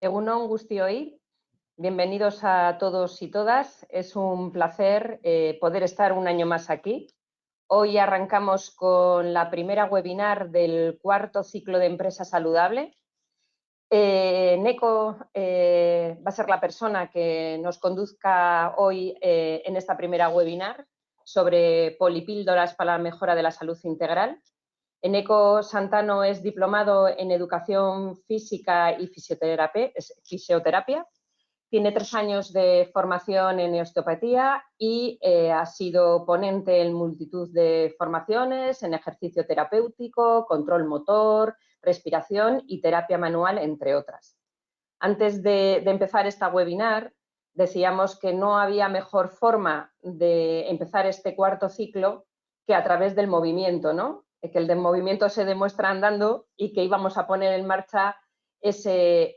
Egunon guztioi, bienvenidos a todos y todas. Es un placer poder estar un año más aquí. Hoy arrancamos con la primera webinar del cuarto ciclo de Empresa Saludable. Neko va a ser la persona que nos conduzca hoy en esta primera webinar sobre polipíldoras para la mejora de la salud integral. Neko Santano es diplomado en Educación Física y Fisioterapia. Tiene 3 años de formación en osteopatía y ha sido ponente en multitud de formaciones, en ejercicio terapéutico, control motor, respiración y terapia manual, entre otras. Antes de empezar esta webinar, decíamos que no había mejor forma de empezar este cuarto ciclo que a través del movimiento, ¿no? Que el del movimiento se demuestra andando y que íbamos a poner en marcha ese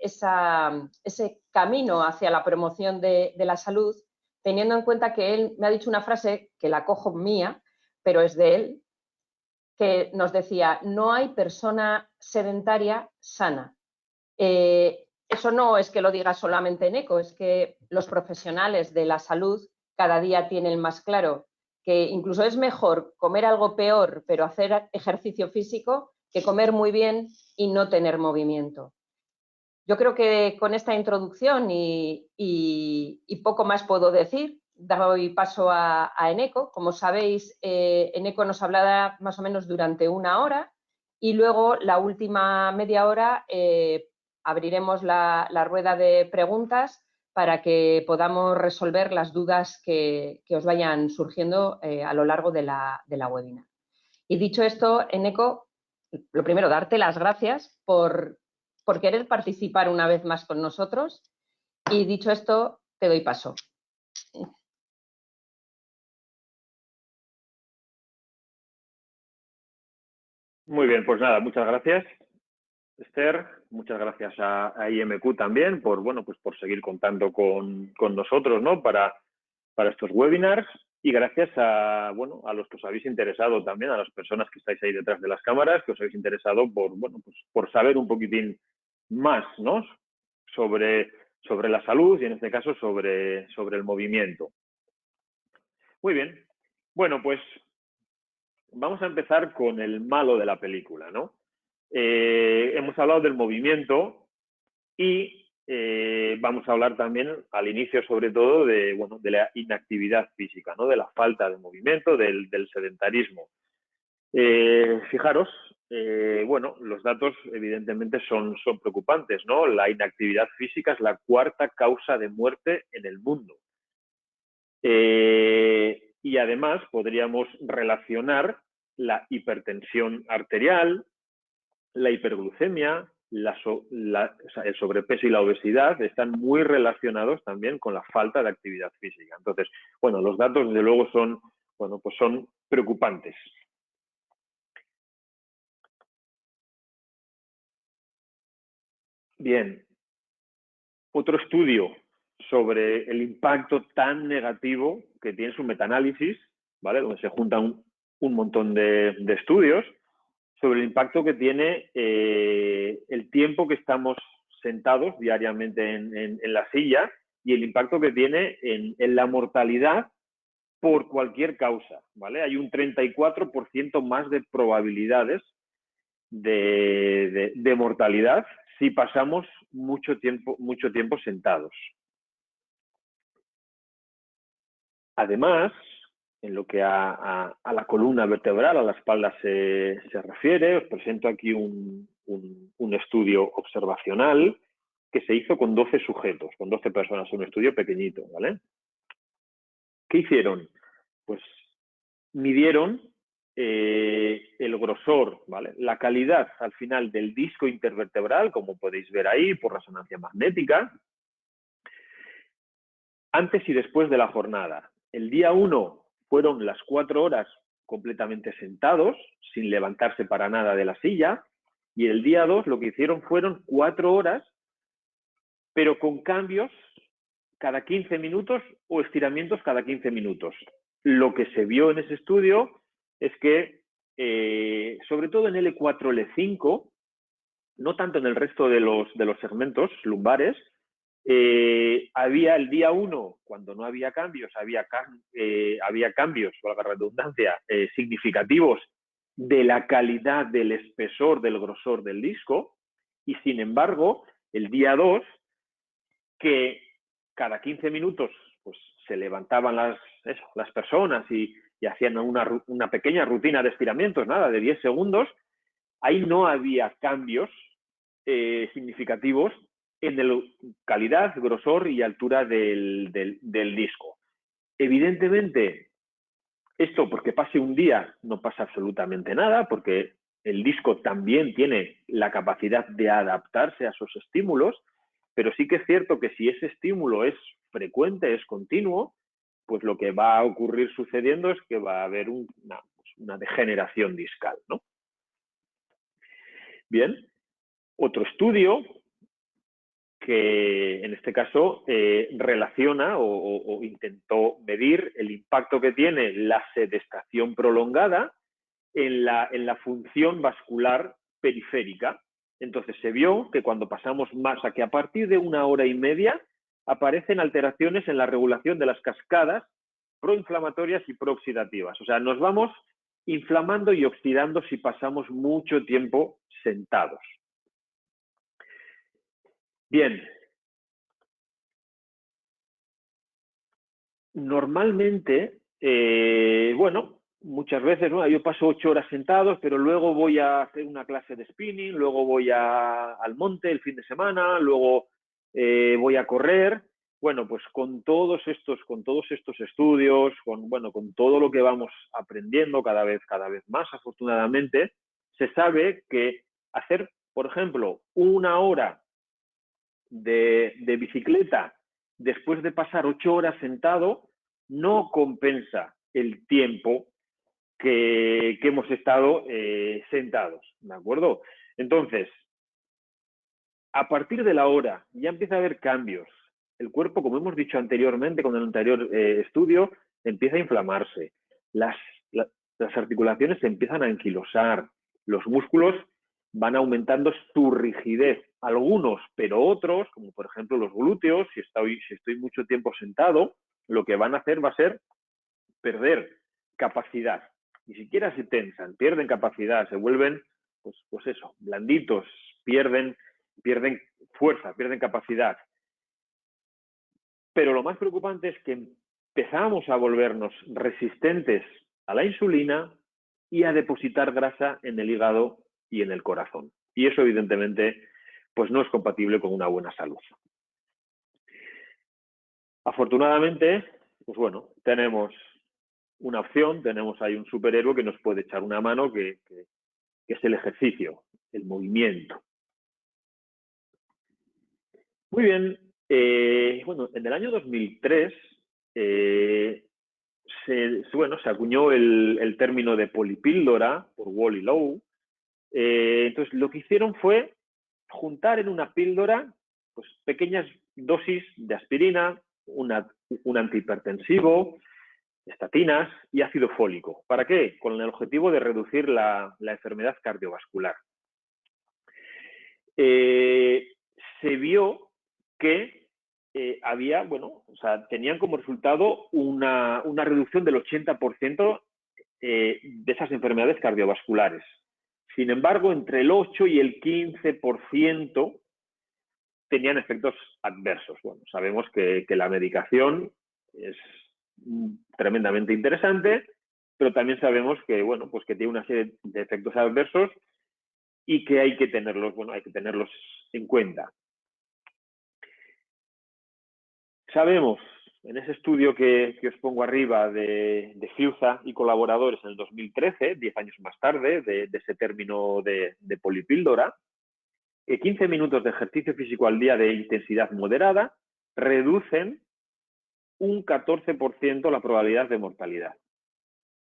camino hacia la promoción de la salud, teniendo en cuenta que él me ha dicho una frase que la cojo mía, pero es de él, que nos decía: no hay persona sedentaria sana. Eso no es que lo diga solamente Neko, es que los profesionales de la salud cada día tienen más claro que incluso es mejor comer algo peor pero hacer ejercicio físico que comer muy bien y no tener movimiento. Yo creo que con esta introducción y poco más puedo decir. Doy paso a Eneko. Como sabéis, Eneko nos hablará más o menos durante 1 hora y luego la última media hora abriremos la rueda de preguntas para que podamos resolver las dudas que os vayan surgiendo a lo largo de la webinar. Y dicho esto, Eneko, lo primero, darte las gracias por querer participar una vez más con nosotros. Y dicho esto, te doy paso. Muy bien, pues nada, muchas gracias, Esther. Muchas gracias a IMQ también por seguir contando con nosotros, ¿no? para estos webinars, y gracias a los que os habéis interesado también, a las personas que estáis ahí detrás de las cámaras, que os habéis interesado por saber un poquitín más, ¿no? sobre la salud y en este caso sobre el movimiento. Muy bien. Bueno, pues vamos a empezar con el malo de la película, ¿no? Hemos hablado del movimiento y vamos a hablar también al inicio, sobre todo, de la inactividad física, ¿no? De la falta de movimiento, del sedentarismo. Fijaros, los datos evidentemente son preocupantes, ¿no? La inactividad física es la 4ª causa de muerte en el mundo. Y además podríamos relacionar la hipertensión arterial, la hiperglucemia, el sobrepeso y la obesidad están muy relacionados también con la falta de actividad física. Entonces, los datos desde luego son preocupantes. Bien, otro estudio sobre el impacto tan negativo que tiene su metaanálisis, ¿vale? Donde se juntan un montón de estudios sobre el impacto que tiene el tiempo que estamos sentados diariamente en la silla y el impacto que tiene en la mortalidad por cualquier causa, ¿vale? Hay un 34% más de probabilidades de mortalidad si pasamos mucho tiempo sentados. Además, en lo que a la columna vertebral, a la espalda se refiere, os presento aquí un estudio observacional que se hizo con 12 sujetos, con 12 personas, un estudio pequeñito, ¿vale? ¿Qué hicieron? Pues midieron el grosor, ¿vale? La calidad al final del disco intervertebral, como podéis ver ahí, por resonancia magnética, antes y después de la jornada. El día 1 fueron las 4 horas completamente sentados, sin levantarse para nada de la silla, y el día 2 lo que hicieron fueron 4 horas, pero con cambios cada 15 minutos o estiramientos cada 15 minutos. Lo que se vio en ese estudio es que, sobre todo en L4, L5, no tanto en el resto de los segmentos lumbares. Había el día 1, cuando no había cambios, había cambios, por la redundancia, significativos de la calidad, del espesor, del grosor del disco, y sin embargo, el día 2, que cada 15 minutos pues, se levantaban las personas y hacían una pequeña rutina de estiramientos, nada, de 10 segundos, ahí no había cambios significativos en la calidad, grosor y altura del disco. Evidentemente, esto porque pase un día no pasa absolutamente nada, porque el disco también tiene la capacidad de adaptarse a esos estímulos, pero sí que es cierto que si ese estímulo es frecuente, es continuo, pues lo que va a ocurrir sucediendo es que va a haber una degeneración discal, ¿no? Bien, otro estudio que en este caso relaciona o intentó medir el impacto que tiene la sedestación prolongada en la función vascular periférica. Entonces se vio que cuando pasamos masa, que a partir de 1 hora y media aparecen alteraciones en la regulación de las cascadas proinflamatorias y prooxidativas. O sea, nos vamos inflamando y oxidando si pasamos mucho tiempo sentados. Bien. Normalmente, bueno, muchas veces, ¿no? Yo paso 8 horas sentados, pero luego voy a hacer una clase de spinning, luego voy al monte el fin de semana, luego voy a correr. Bueno, pues con todos estos estudios, con todo lo que vamos aprendiendo cada vez más, afortunadamente, se sabe que hacer, por ejemplo, 1 hora de bicicleta después de pasar 8 horas sentado no compensa el tiempo que hemos estado sentados, ¿de acuerdo? Entonces, a partir de la hora ya empieza a haber cambios. El cuerpo, como hemos dicho anteriormente con el anterior estudio, empieza a inflamarse. Las articulaciones se empiezan a anquilosar. Los músculos van aumentando su rigidez. Algunos, pero otros, como por ejemplo los glúteos, si estoy mucho tiempo sentado, lo que van a hacer va a ser perder capacidad. Ni siquiera se tensan, pierden capacidad, se vuelven, pues eso, blanditos, pierden fuerza, pierden capacidad. Pero lo más preocupante es que empezamos a volvernos resistentes a la insulina y a depositar grasa en el hígado y en el corazón. Y eso, evidentemente, pues no es compatible con una buena salud. Afortunadamente, pues bueno, tenemos una opción, tenemos ahí un superhéroe que nos puede echar una mano, que es el ejercicio, el movimiento. Muy bien, bueno, en el año 2003 se acuñó el término de polipíldora por Wall y Lowe. Entonces, lo que hicieron fue juntar en una píldora pues, pequeñas dosis de aspirina, un antihipertensivo, estatinas y ácido fólico. ¿Para qué? Con el objetivo de reducir la enfermedad cardiovascular. Se vio que había, bueno, o sea, tenían como resultado una reducción del 80% de esas enfermedades cardiovasculares. Sin embargo, entre el 8 y el 15% tenían efectos adversos. Bueno, sabemos que la medicación es tremendamente interesante, pero también sabemos que, bueno, pues que tiene una serie de efectos adversos y que hay que tenerlos en cuenta. Sabemos, en ese estudio que os pongo arriba de Fiuza y colaboradores en el 2013, 10 años más tarde, de ese término de polipíldora, que 15 minutos de ejercicio físico al día de intensidad moderada reducen un 14% la probabilidad de mortalidad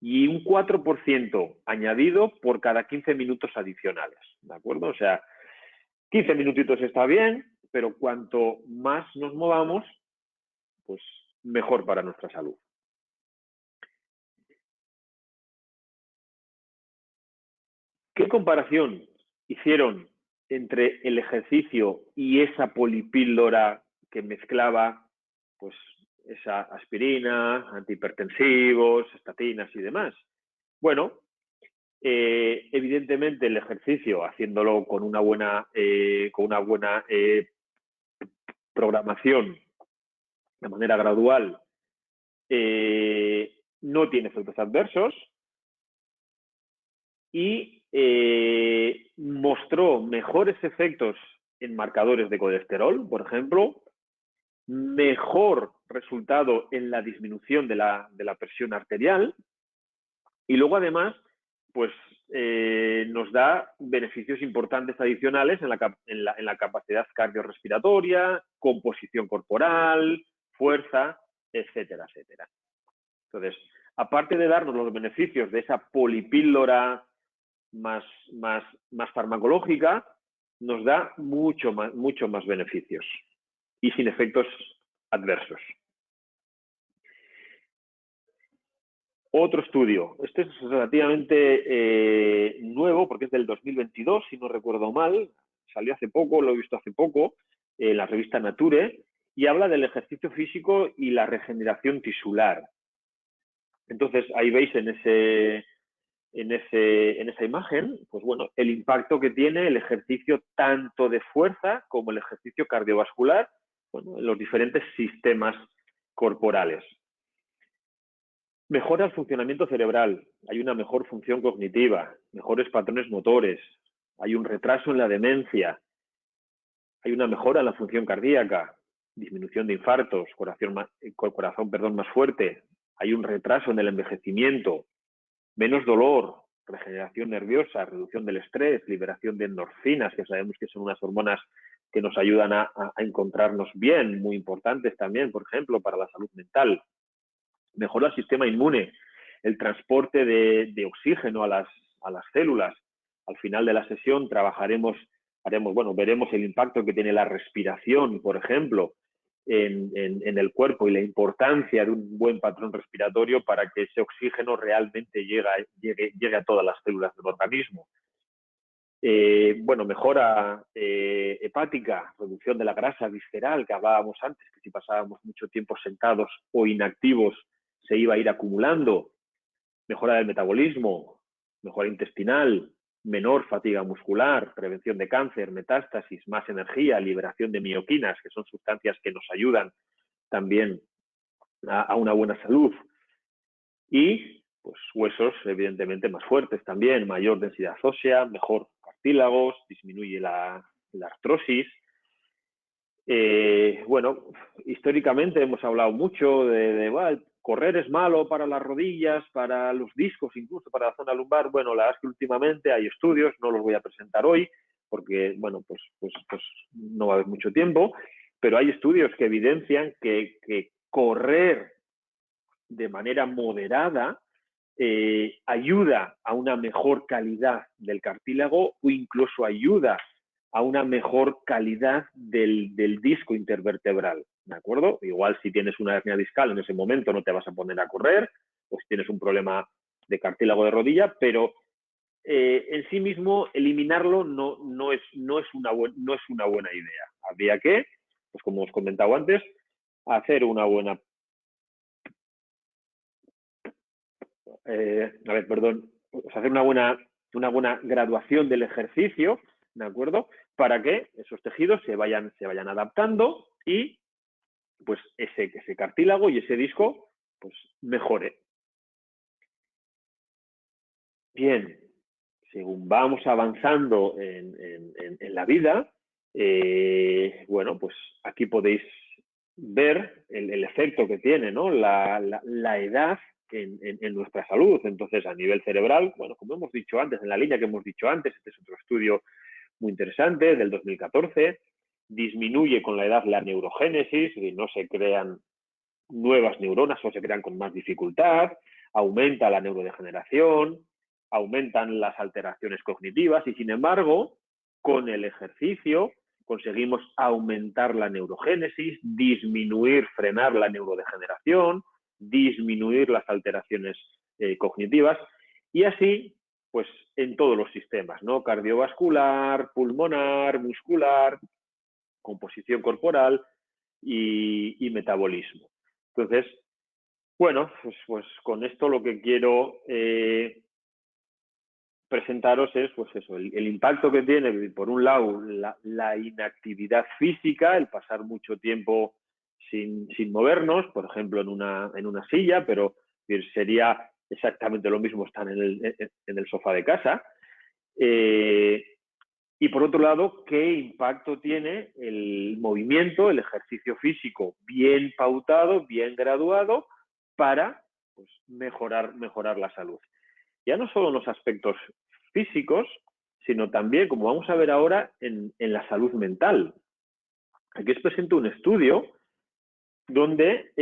y un 4% añadido por cada 15 minutos adicionales, ¿de acuerdo? O sea, 15 minutitos está bien, pero cuanto más nos movamos, pues mejor para nuestra salud. ¿Qué comparación hicieron entre el ejercicio y esa polipíldora que mezclaba pues esa aspirina, antihipertensivos, estatinas y demás? Bueno, evidentemente el ejercicio, haciéndolo con una buena programación de manera gradual, no tiene efectos adversos y mostró mejores efectos en marcadores de colesterol, por ejemplo, mejor resultado en la disminución de la presión arterial y luego además pues nos da beneficios importantes adicionales en la capacidad cardiorrespiratoria, composición corporal, fuerza, etcétera, etcétera. Entonces, aparte de darnos los beneficios de esa polipíldora más farmacológica, nos da mucho más beneficios y sin efectos adversos. Otro estudio, este es relativamente nuevo porque es del 2022, si no recuerdo mal, salió hace poco, lo he visto hace poco, en la revista Nature, y habla del ejercicio físico y la regeneración tisular. Entonces, ahí veis en esa imagen, pues bueno, el impacto que tiene el ejercicio tanto de fuerza como el ejercicio cardiovascular, bueno, en los diferentes sistemas corporales. Mejora el funcionamiento cerebral, hay una mejor función cognitiva, mejores patrones motores, hay un retraso en la demencia, hay una mejora en la función cardíaca, disminución de infartos, corazón más fuerte, hay un retraso en el envejecimiento, menos dolor, regeneración nerviosa, reducción del estrés, liberación de endorfinas, que sabemos que son unas hormonas que nos ayudan a encontrarnos bien, muy importantes también, por ejemplo, para la salud mental. Mejora el sistema inmune, el transporte de oxígeno a las células. Al final de la sesión veremos el impacto que tiene la respiración, por ejemplo, en el cuerpo y la importancia de un buen patrón respiratorio para que ese oxígeno realmente llegue a todas las células del organismo. Mejora hepática, reducción de la grasa visceral que hablábamos antes, que si pasábamos mucho tiempo sentados o inactivos se iba a ir acumulando, mejora del metabolismo, mejora intestinal, menor fatiga muscular, prevención de cáncer, metástasis, más energía, liberación de mioquinas, que son sustancias que nos ayudan también a una buena salud. Y pues huesos evidentemente más fuertes también, mayor densidad ósea, mejor cartílagos, disminuye la artrosis. Históricamente hemos hablado mucho de correr es malo para las rodillas, para los discos, incluso para la zona lumbar. Bueno, la verdad es que últimamente hay estudios, no los voy a presentar hoy, porque, bueno, pues no va a haber mucho tiempo, pero hay estudios que evidencian que correr de manera moderada ayuda a una mejor calidad del cartílago o incluso ayuda a una mejor calidad del disco intervertebral, ¿de acuerdo? Igual si tienes una hernia discal en ese momento no te vas a poner a correr, o si tienes un problema de cartílago de rodilla, pero en sí mismo eliminarlo no es una buena idea. Habría que, pues como os comentaba antes, hacer una buena hacer una buena graduación del ejercicio, ¿de acuerdo? Para que esos tejidos se vayan adaptando y pues ese cartílago y ese disco pues mejore. Bien, según vamos avanzando en la vida, pues aquí podéis ver el efecto que tiene, ¿no? la edad en nuestra salud. Entonces, a nivel cerebral, bueno, como hemos dicho antes, en la línea que hemos dicho antes, este es otro estudio muy interesante del 2014, disminuye con la edad la neurogénesis y no se crean nuevas neuronas o se crean con más dificultad, aumenta la neurodegeneración, aumentan las alteraciones cognitivas y, sin embargo, con el ejercicio conseguimos aumentar la neurogénesis, frenar la neurodegeneración, disminuir las alteraciones cognitivas y así pues en todos los sistemas, ¿no? Cardiovascular, pulmonar, muscular, composición corporal y metabolismo. Entonces, bueno, pues con esto lo que quiero presentaros es, pues eso, el impacto que tiene, por un lado, la inactividad física, el pasar mucho tiempo sin movernos, por ejemplo, en una silla, pero sería exactamente lo mismo estar en el sofá de casa. Y por otro lado, ¿qué impacto tiene el movimiento, el ejercicio físico bien pautado, bien graduado, para pues, mejorar la salud? Ya no solo en los aspectos físicos, sino también, como vamos a ver ahora, en la salud mental. Aquí os presento un estudio donde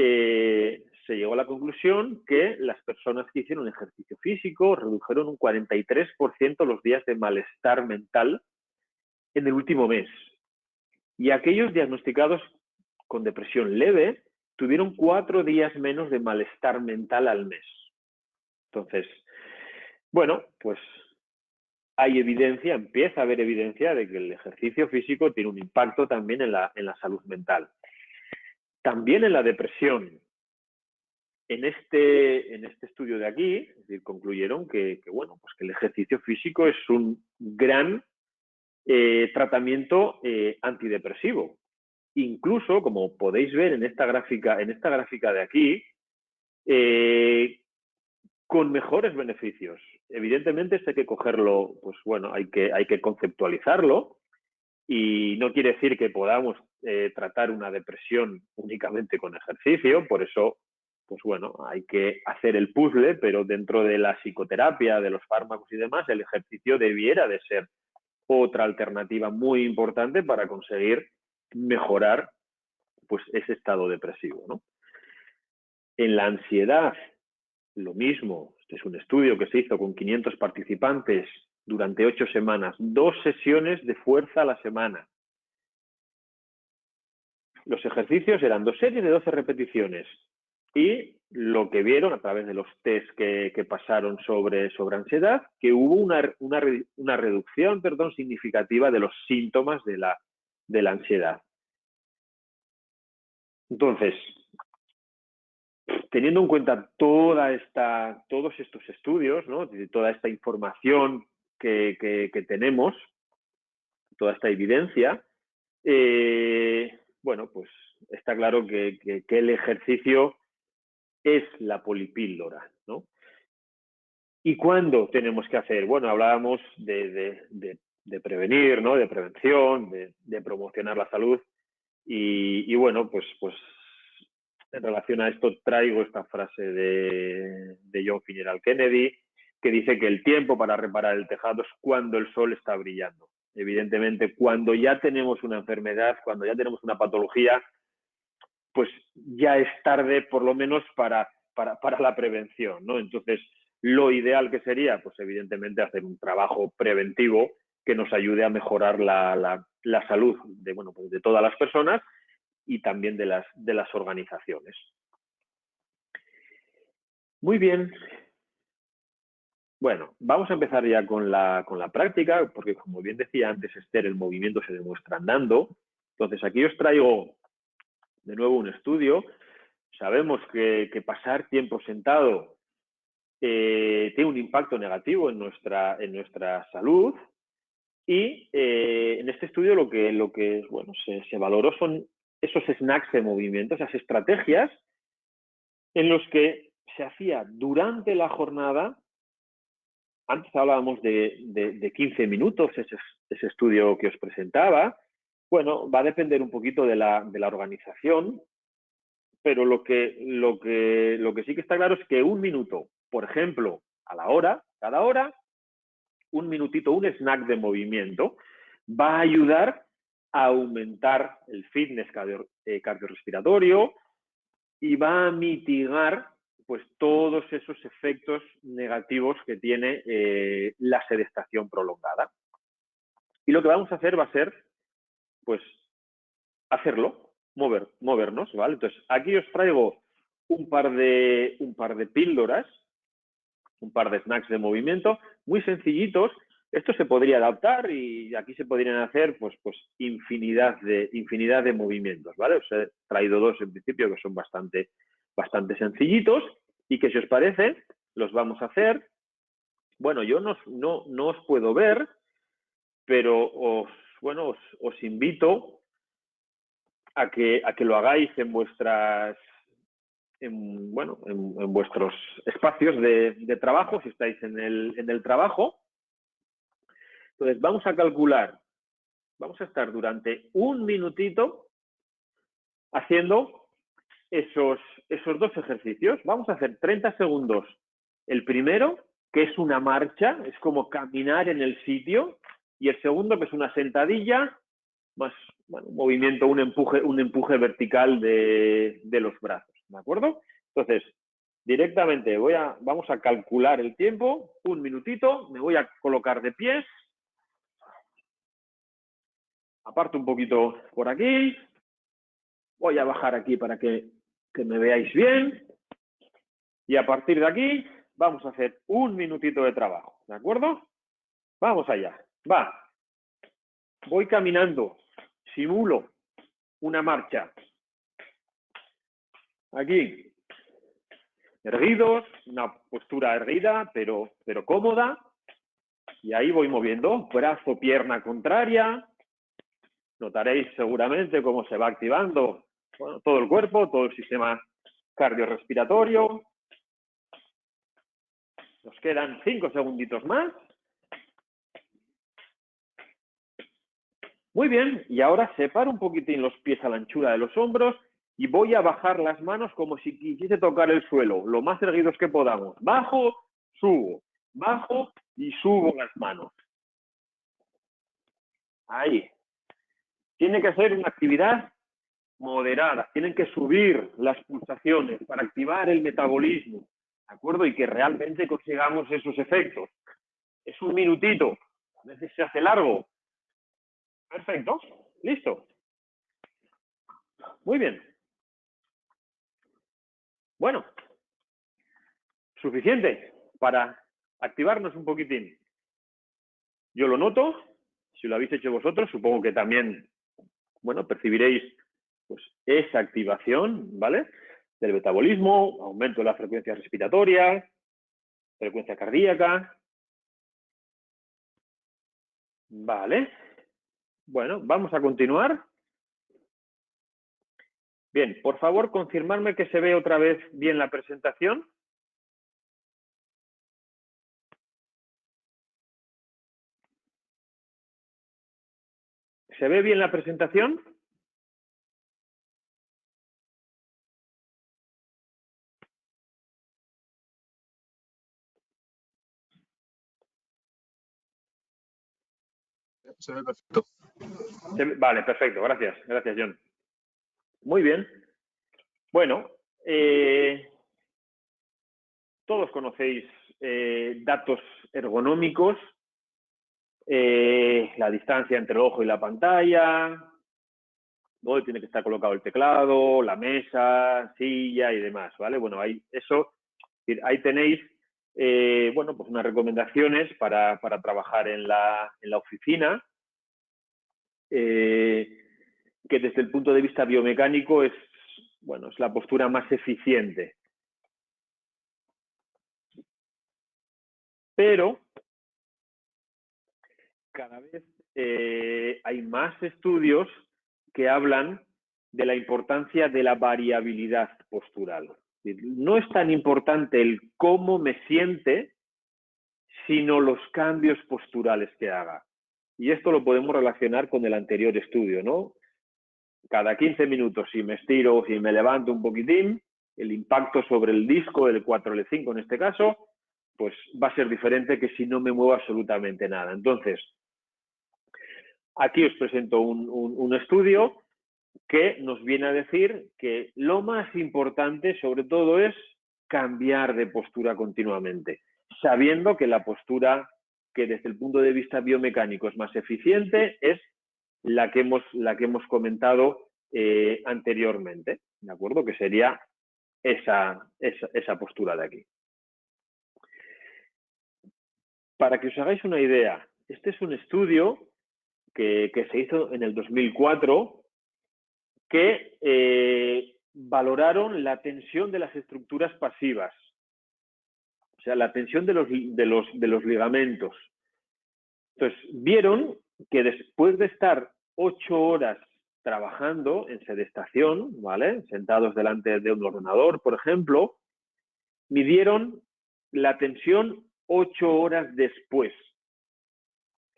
se llegó a la conclusión que las personas que hicieron ejercicio físico redujeron un 43% los días de malestar mental en el último mes. Y aquellos diagnosticados con depresión leve tuvieron 4 días menos de malestar mental al mes. Entonces, bueno, pues hay evidencia, empieza a haber evidencia de que el ejercicio físico tiene un impacto también en la salud mental. También en la depresión. En este estudio de aquí, es decir, concluyeron que el ejercicio físico es un gran tratamiento antidepresivo. Incluso, como podéis ver en esta gráfica de aquí, con mejores beneficios. Evidentemente, esto hay que cogerlo, pues bueno, hay que conceptualizarlo, y no quiere decir que podamos tratar una depresión únicamente con ejercicio. Por eso, pues bueno, hay que hacer el puzzle, pero dentro de la psicoterapia, de los fármacos y demás, el ejercicio debiera de ser otra alternativa muy importante para conseguir mejorar pues ese estado depresivo, ¿no? En la ansiedad, lo mismo. Este es un estudio que se hizo con 500 participantes durante 8 semanas, 2 sesiones de fuerza a la semana. Los ejercicios eran 2 series de 12 repeticiones, y lo que vieron a través de los test que pasaron sobre ansiedad, que hubo una reducción significativa de los síntomas de la ansiedad. Entonces, teniendo en cuenta todos estos estudios, ¿no? Toda esta información que tenemos, toda esta evidencia, bueno, pues está claro que el ejercicio es la polipíldora, ¿no? ¿Y cuándo tenemos que hacer? Bueno, hablábamos de prevenir, ¿no? De prevención, de promocionar la salud. Y bueno, pues en relación a esto traigo esta frase de John Fitzgerald Kennedy, que dice que el tiempo para reparar el tejado es cuando el sol está brillando. Evidentemente, cuando ya tenemos una enfermedad, cuando ya tenemos una patología, pues ya es tarde, por lo menos para la prevención, ¿no? Entonces, lo ideal que sería, pues evidentemente, hacer un trabajo preventivo que nos ayude a mejorar la salud de todas las personas y también de las organizaciones. Muy bien. Bueno, vamos a empezar ya con la práctica, porque como bien decía antes Esther, el movimiento se demuestra andando. Entonces, aquí os traigo de nuevo un estudio. Sabemos que pasar tiempo sentado tiene un impacto negativo en nuestra salud, y en este estudio lo que se valoró son esos snacks de movimiento, esas estrategias en los que se hacía durante la jornada. Antes hablábamos de 15 minutos, ese estudio que os presentaba. Bueno, va a depender un poquito de la organización, pero lo que sí que está claro es que 1 minuto, por ejemplo, cada hora, 1 minutito, un snack de movimiento, va a ayudar a aumentar el fitness cardiorrespiratorio y va a mitigar pues todos esos efectos negativos que tiene la sedestación prolongada. Y lo que vamos a hacer va a ser, pues, hacerlo, movernos, ¿vale? Entonces, aquí os traigo un par de píldoras un par de snacks de movimiento, muy sencillitos. Esto se podría adaptar y aquí se podrían hacer pues infinidad de movimientos, ¿vale? Os he traído dos en principio que son bastante sencillitos y que si os parece los vamos a hacer. Bueno, yo no os puedo ver, pero os invito a que lo hagáis en vuestras en vuestros espacios de trabajo, si estáis en el trabajo. Entonces vamos a calcular, vamos a estar durante un minutito haciendo esos dos ejercicios. Vamos a hacer 30 segundos el primero, que es una marcha, es como caminar en el sitio, y el segundo, que es una sentadilla, más un movimiento, un empuje vertical de los brazos, ¿de acuerdo? Entonces, directamente vamos a calcular el tiempo, un minutito, me voy a colocar de pies, aparto un poquito por aquí, voy a bajar aquí para que me veáis bien, y a partir de aquí vamos a hacer un minutito de trabajo, ¿de acuerdo? Vamos allá, va. Voy caminando, simulo una marcha. Aquí, erguidos, una postura erguida, pero cómoda. Y ahí voy moviendo, brazo, pierna contraria. Notaréis seguramente cómo se va activando todo el cuerpo, todo el sistema cardiorrespiratorio. Nos quedan 5 segunditos más. Muy bien, y ahora separo un poquitín los pies a la anchura de los hombros y voy a bajar las manos como si quisiese tocar el suelo, lo más erguidos que podamos. Bajo, subo, bajo y subo las manos. Ahí. Tiene que ser una actividad moderada, tienen que subir las pulsaciones para activar el metabolismo, ¿de acuerdo? Y que realmente consigamos esos efectos. Es un minutito, a veces se hace largo. Perfecto, listo. Muy bien. Bueno, suficiente para activarnos un poquitín. Yo lo noto, si lo habéis hecho vosotros, supongo que también, percibiréis pues esa activación, ¿vale? Del metabolismo, aumento de la frecuencia respiratoria, frecuencia cardíaca. Vale. Bueno, vamos a continuar. Bien, por favor, confirmarme que se ve otra vez bien la presentación. ¿Se ve bien la presentación? Se ve perfecto. Vale, perfecto. Gracias. Gracias, John. Muy bien. Bueno, todos conocéis datos ergonómicos, la distancia entre el ojo y la pantalla, donde tiene que estar colocado el teclado, la mesa, silla y demás, ¿vale? Bueno, ahí tenéis, pues unas recomendaciones para trabajar en la oficina, que desde el punto de vista biomecánico es la postura más eficiente. Pero cada vez hay más estudios que hablan de la importancia de la variabilidad postural. No es tan importante el cómo me siente, sino los cambios posturales que haga. Y esto lo podemos relacionar con el anterior estudio, ¿no? Cada 15 minutos, si me estiro, si me levanto un poquitín, el impacto sobre el disco, el 4L5 en este caso, pues va a ser diferente que si no me muevo absolutamente nada. Entonces, aquí os presento un estudio que nos viene a decir que lo más importante, sobre todo, es cambiar de postura continuamente, sabiendo que la postura que desde el punto de vista biomecánico es más eficiente es la que hemos comentado anteriormente, ¿de acuerdo? Que sería esa postura de aquí. Para que os hagáis una idea, este es un estudio que se hizo en el 2004 que valoraron la tensión de las estructuras pasivas, o sea, la tensión de los ligamentos. Entonces, vieron que después de estar 8 horas trabajando en sedestación, ¿vale? Sentados delante de un ordenador, por ejemplo, midieron la tensión 8 horas después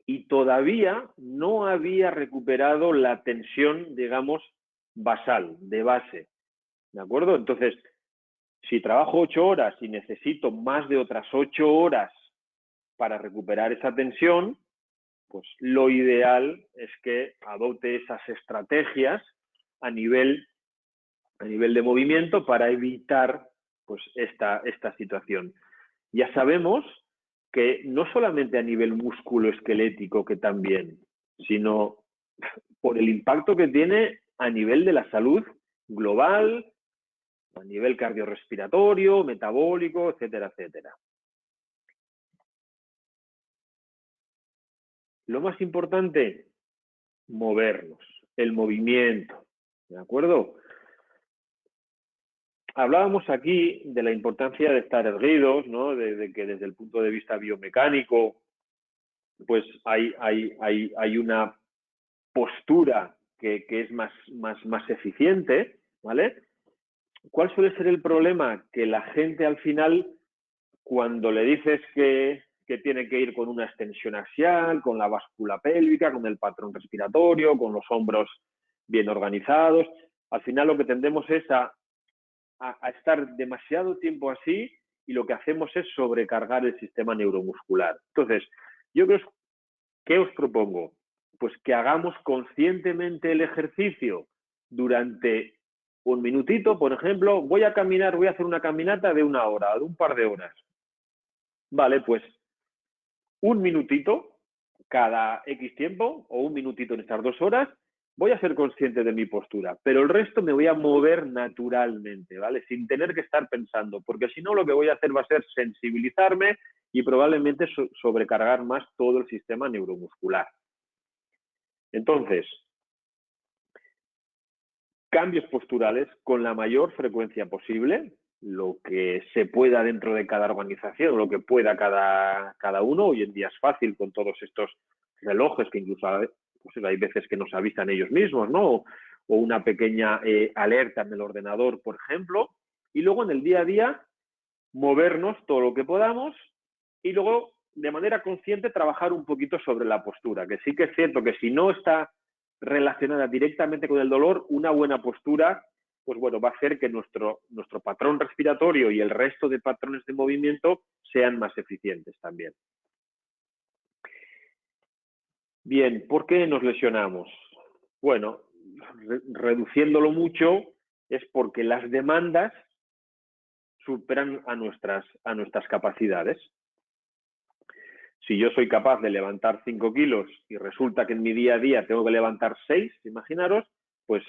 y todavía no había recuperado la tensión, digamos, basal, de base, ¿de acuerdo? Entonces, si trabajo 8 horas y necesito más de otras 8 horas para recuperar esa tensión, pues lo ideal es que adopte esas estrategias a nivel de movimiento para evitar pues esta situación. Ya sabemos que no solamente a nivel musculoesquelético, que también, sino por el impacto que tiene a nivel de la salud global, a nivel cardiorrespiratorio, metabólico, etcétera, etcétera. Lo más importante, movernos, el movimiento, ¿de acuerdo? Hablábamos aquí de la importancia de estar erguidos, ¿no? De que desde el punto de vista biomecánico, pues hay una postura que es más eficiente, ¿vale? ¿Cuál suele ser el problema? Que la gente al final, cuando le dices que tiene que ir con una extensión axial, con la báscula pélvica, con el patrón respiratorio, con los hombros bien organizados, al final lo que tendemos es a estar demasiado tiempo así y lo que hacemos es sobrecargar el sistema neuromuscular. Entonces, yo creo, ¿qué os propongo? Pues que hagamos conscientemente el ejercicio durante un minutito, por ejemplo, voy a hacer una caminata de 1 hora, de un par de horas. Vale, pues un minutito cada X tiempo o un minutito en estas 2 horas, voy a ser consciente de mi postura, pero el resto me voy a mover naturalmente, ¿vale? Sin tener que estar pensando, porque si no lo que voy a hacer va a ser sensibilizarme y probablemente sobrecargar más todo el sistema neuromuscular. Entonces, cambios posturales con la mayor frecuencia posible, lo que se pueda dentro de cada organización, lo que pueda cada uno. Hoy en día es fácil con todos estos relojes que incluso pues hay veces que nos avisan ellos mismos, ¿no? O una pequeña alerta en el ordenador, por ejemplo. Y luego en el día a día, movernos todo lo que podamos y luego de manera consciente trabajar un poquito sobre la postura, que sí que es cierto que si no está relacionada directamente con el dolor, una buena postura, pues bueno, va a hacer que nuestro patrón respiratorio y el resto de patrones de movimiento sean más eficientes también. Bien, ¿por qué nos lesionamos? Bueno, reduciéndolo mucho es porque las demandas superan a nuestras capacidades. Si yo soy capaz de levantar 5 kilos y resulta que en mi día a día tengo que levantar 6, imaginaros, pues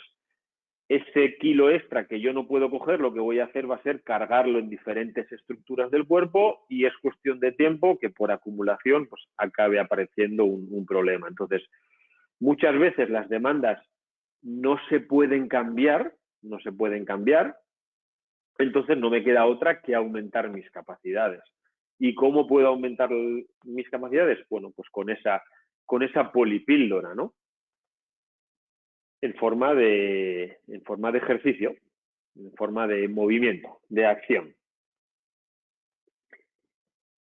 ese kilo extra que yo no puedo coger, lo que voy a hacer va a ser cargarlo en diferentes estructuras del cuerpo y es cuestión de tiempo que por acumulación pues acabe apareciendo un problema. Entonces, muchas veces las demandas no se pueden cambiar, entonces no me queda otra que aumentar mis capacidades. ¿Y cómo puedo aumentar mis capacidades? Bueno, pues con esa polipíldora, ¿no? En forma de ejercicio, en forma de movimiento, de acción.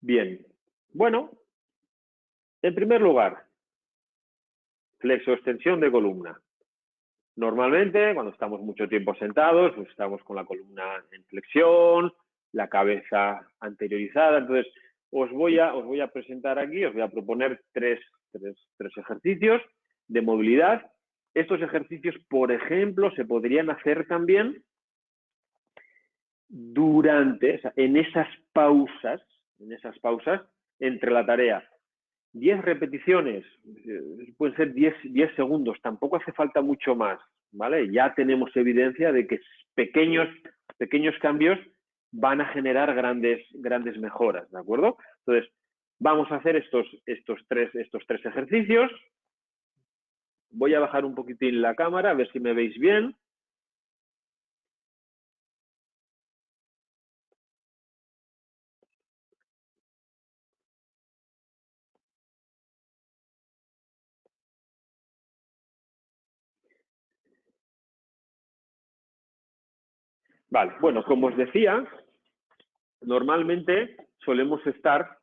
Bien, bueno, en primer lugar, flexoextensión de columna. Normalmente, cuando estamos mucho tiempo sentados, pues estamos con la columna en flexión, la cabeza anteriorizada. Entonces, os voy a presentar aquí, os voy a proponer tres ejercicios de movilidad. Estos ejercicios, por ejemplo, se podrían hacer también en esas pausas entre la tarea. 10 repeticiones, pueden ser 10 segundos, tampoco hace falta mucho más, ¿vale? Ya tenemos evidencia de que pequeños cambios van a generar grandes mejoras, ¿de acuerdo? Entonces, Vamos a hacer estos tres ejercicios. Voy a bajar un poquitín la cámara, a ver si me veis bien. Vale, bueno, como os decía, normalmente solemos estar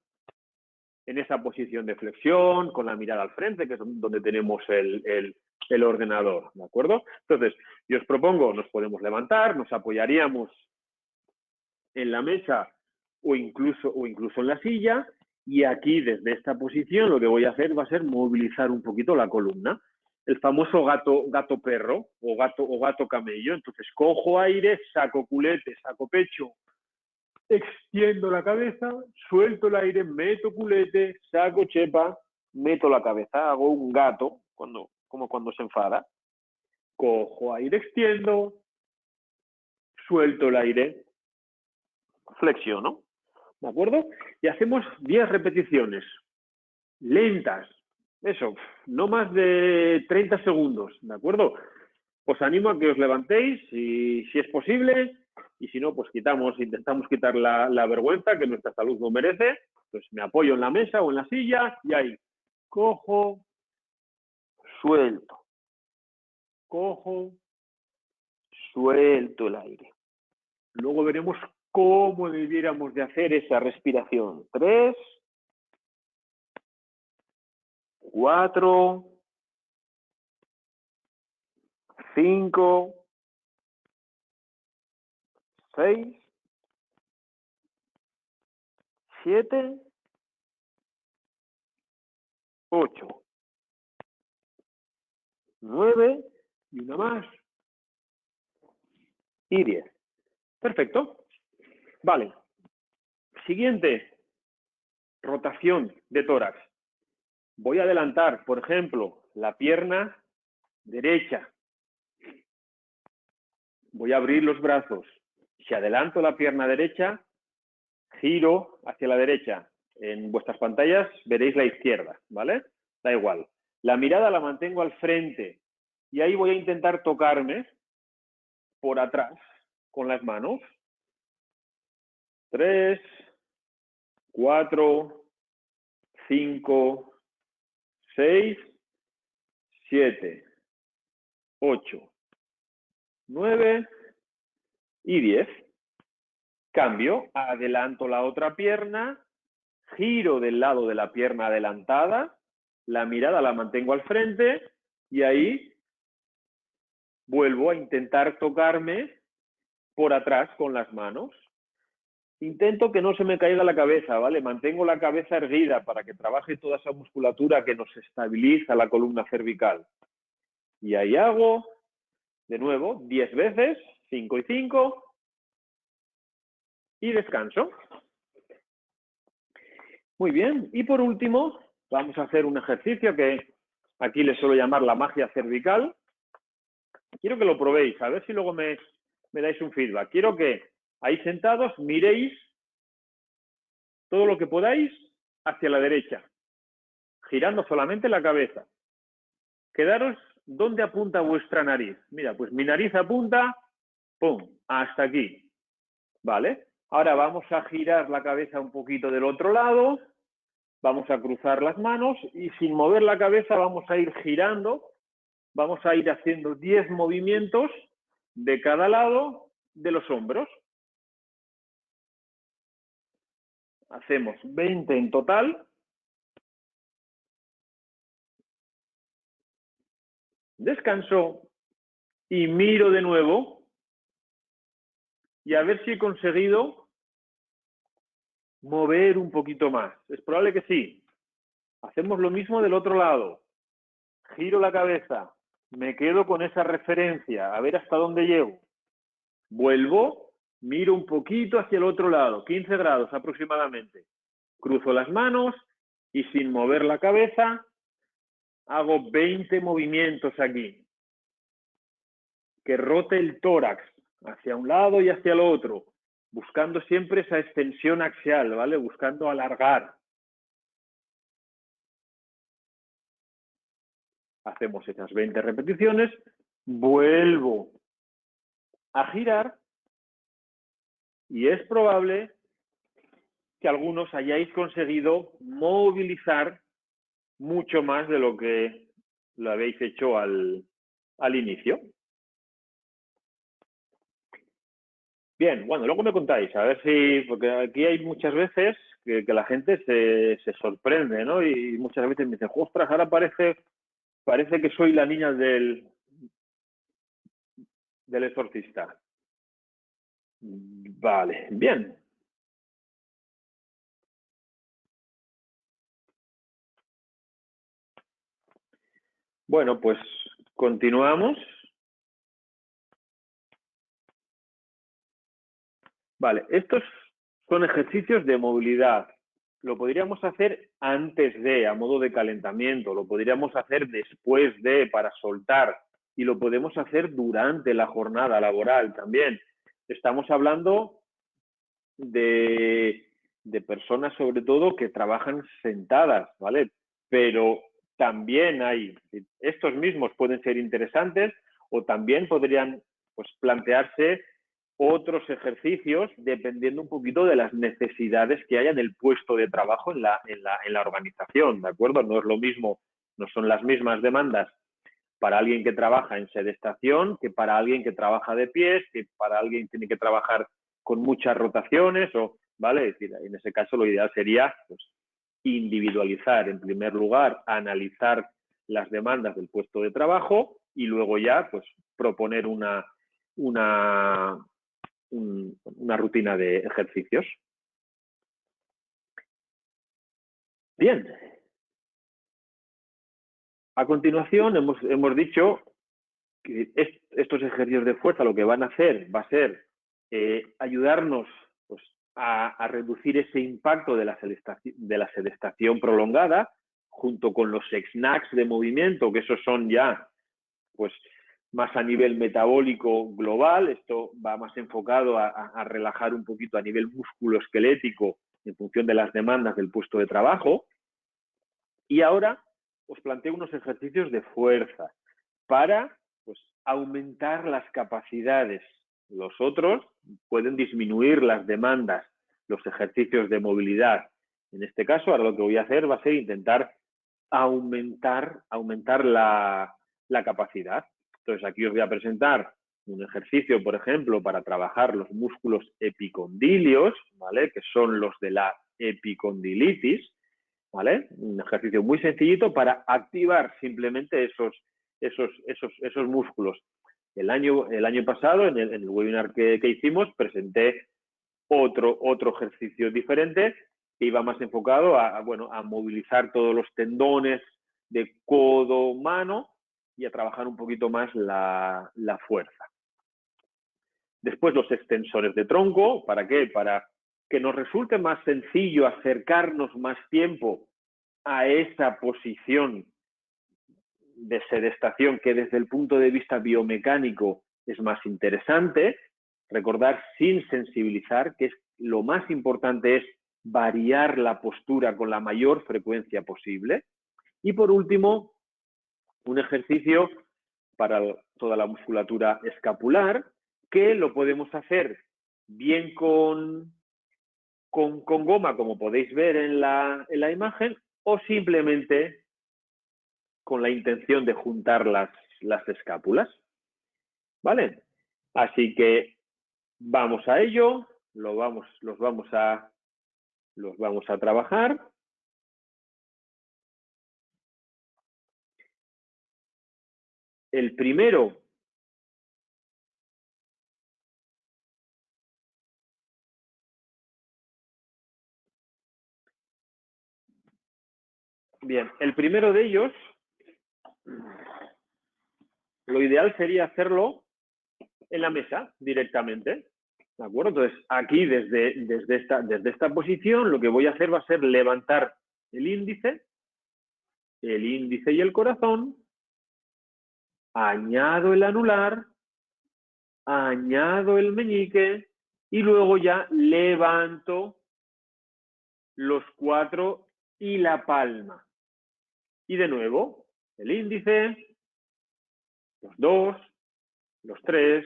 en esa posición de flexión, con la mirada al frente, que es donde tenemos el ordenador, ¿de acuerdo? Entonces, yo os propongo, nos podemos levantar, nos apoyaríamos en la mesa o incluso en la silla, y aquí, desde esta posición, lo que voy a hacer va a ser movilizar un poquito la columna. El famoso gato perro o gato camello. Entonces, cojo aire, saco culete, saco pecho, extiendo la cabeza, suelto el aire, meto culete, saco chepa, meto la cabeza, hago un gato, como cuando se enfada. Cojo aire, extiendo, suelto el aire, flexiono, ¿de acuerdo? Y hacemos 10 repeticiones, lentas, eso, no más de 30 segundos, ¿de acuerdo? Os animo a que os levantéis, si es posible, y si no, pues intentamos quitar la vergüenza que nuestra salud no merece. Pues me apoyo en la mesa o en la silla y ahí cojo, suelto, cojo, suelto el aire. Luego veremos cómo debiéramos de hacer esa respiración. 3, 4, 5, 6, 7, 8, 9 y una más y 10. Perfecto. Vale. Siguiente. Rotación de tórax. Voy a adelantar, por ejemplo, la pierna derecha. Voy a abrir los brazos. Si adelanto la pierna derecha, giro hacia la derecha. En vuestras pantallas veréis la izquierda, ¿vale? Da igual. La mirada la mantengo al frente y ahí voy a intentar tocarme por atrás con las manos. 3, 4, 5, 6, 7, 8, 9 y 10. Cambio, adelanto la otra pierna, giro del lado de la pierna adelantada, la mirada la mantengo al frente y ahí vuelvo a intentar tocarme por atrás con las manos. Intento que no se me caiga la cabeza, ¿vale? Mantengo la cabeza erguida para que trabaje toda esa musculatura que nos estabiliza la columna cervical. Y ahí hago, de nuevo, 10 veces, 5 y 5, y descanso. Muy bien, y por último, vamos a hacer un ejercicio que aquí le suelo llamar la magia cervical. Quiero que lo probéis, a ver si luego me dais un feedback. Quiero que ahí sentados miréis todo lo que podáis hacia la derecha, girando solamente la cabeza. Quedaros donde apunta vuestra nariz. Mira, pues mi nariz apunta, ¡pum!, hasta aquí. ¿Vale? Ahora vamos a girar la cabeza un poquito del otro lado, vamos a cruzar las manos y sin mover la cabeza vamos a ir girando, vamos a ir haciendo 10 movimientos de cada lado de los hombros. Hacemos 20 en total. Descanso y miro de nuevo y a ver si he conseguido mover un poquito más. Es probable que sí. Hacemos lo mismo del otro lado. Giro la cabeza, me quedo con esa referencia, a ver hasta dónde llego. Vuelvo, miro un poquito hacia el otro lado, 15 grados aproximadamente. Cruzo las manos y sin mover la cabeza hago 20 movimientos aquí. Que rote el tórax hacia un lado y hacia el otro, buscando siempre esa extensión axial, ¿vale? Buscando alargar. hacemos esas 20 repeticiones, vuelvo a girar y es probable que algunos hayáis conseguido movilizar mucho más de lo que lo habéis hecho al inicio. Bien, bueno, luego me contáis, a ver si, porque aquí hay muchas veces que la gente se sorprende, ¿no? Y muchas veces me dicen, ostras, ahora parece que soy la niña del exorcista. Vale, bien. Bueno, pues continuamos. Vale, estos son ejercicios de movilidad. Lo podríamos hacer antes de, a modo de calentamiento, lo podríamos hacer después de, para soltar, y lo podemos hacer durante la jornada laboral también. Estamos hablando de personas, sobre todo, que trabajan sentadas, ¿vale? Pero también hay, estos mismos pueden ser interesantes o también podrían, pues, plantearse otros ejercicios dependiendo un poquito de las necesidades que haya en el puesto de trabajo en la organización, ¿de acuerdo? No es lo mismo, no son las mismas demandas para alguien que trabaja en sedestación que para alguien que trabaja de pies, que para alguien que tiene que trabajar con muchas rotaciones, o, ¿vale? Es decir, en ese caso lo ideal sería, pues, individualizar en primer lugar, analizar las demandas del puesto de trabajo y luego ya, pues, proponer una rutina de ejercicios. Bien. A continuación hemos dicho que estos ejercicios de fuerza lo que van a hacer va a ser ayudarnos, pues, a reducir ese impacto de la sedestación prolongada, junto con los snacks de movimiento, que esos son ya, pues, más a nivel metabólico global. Esto va más enfocado a relajar un poquito a nivel músculo-esquelético en función de las demandas del puesto de trabajo. Y ahora os planteo unos ejercicios de fuerza para, pues, aumentar las capacidades. Los otros pueden disminuir las demandas, los ejercicios de movilidad. En este caso, ahora lo que voy a hacer va a ser intentar aumentar la capacidad. Entonces, aquí os voy a presentar un ejercicio, por ejemplo, para trabajar los músculos epicondilios, ¿vale? Que son los de la epicondilitis, ¿vale? Un ejercicio muy sencillito para activar simplemente esos músculos. El año pasado, en el webinar que hicimos, presenté otro ejercicio diferente que iba más enfocado a movilizar todos los tendones de codo, mano y a trabajar un poquito más la fuerza. Después los extensores de tronco, ¿para qué? Para que nos resulte más sencillo acercarnos más tiempo a esa posición de sedestación que desde el punto de vista biomecánico es más interesante. Recordar sin sensibilizar, que es lo más importante, es variar la postura con la mayor frecuencia posible. Y por último, un ejercicio para toda la musculatura escapular, que lo podemos hacer bien con goma, como podéis ver en la imagen, o simplemente con la intención de juntar las escápulas. ¿Vale? Así que vamos a ello, los vamos a trabajar. El primero de ellos, lo ideal sería hacerlo en la mesa directamente, ¿de acuerdo? Entonces, aquí desde esta posición, lo que voy a hacer va a ser levantar el índice y el corazón, añado el anular, añado el meñique y luego ya levanto los 4 y la palma. Y de nuevo, el índice, los 2, los 3,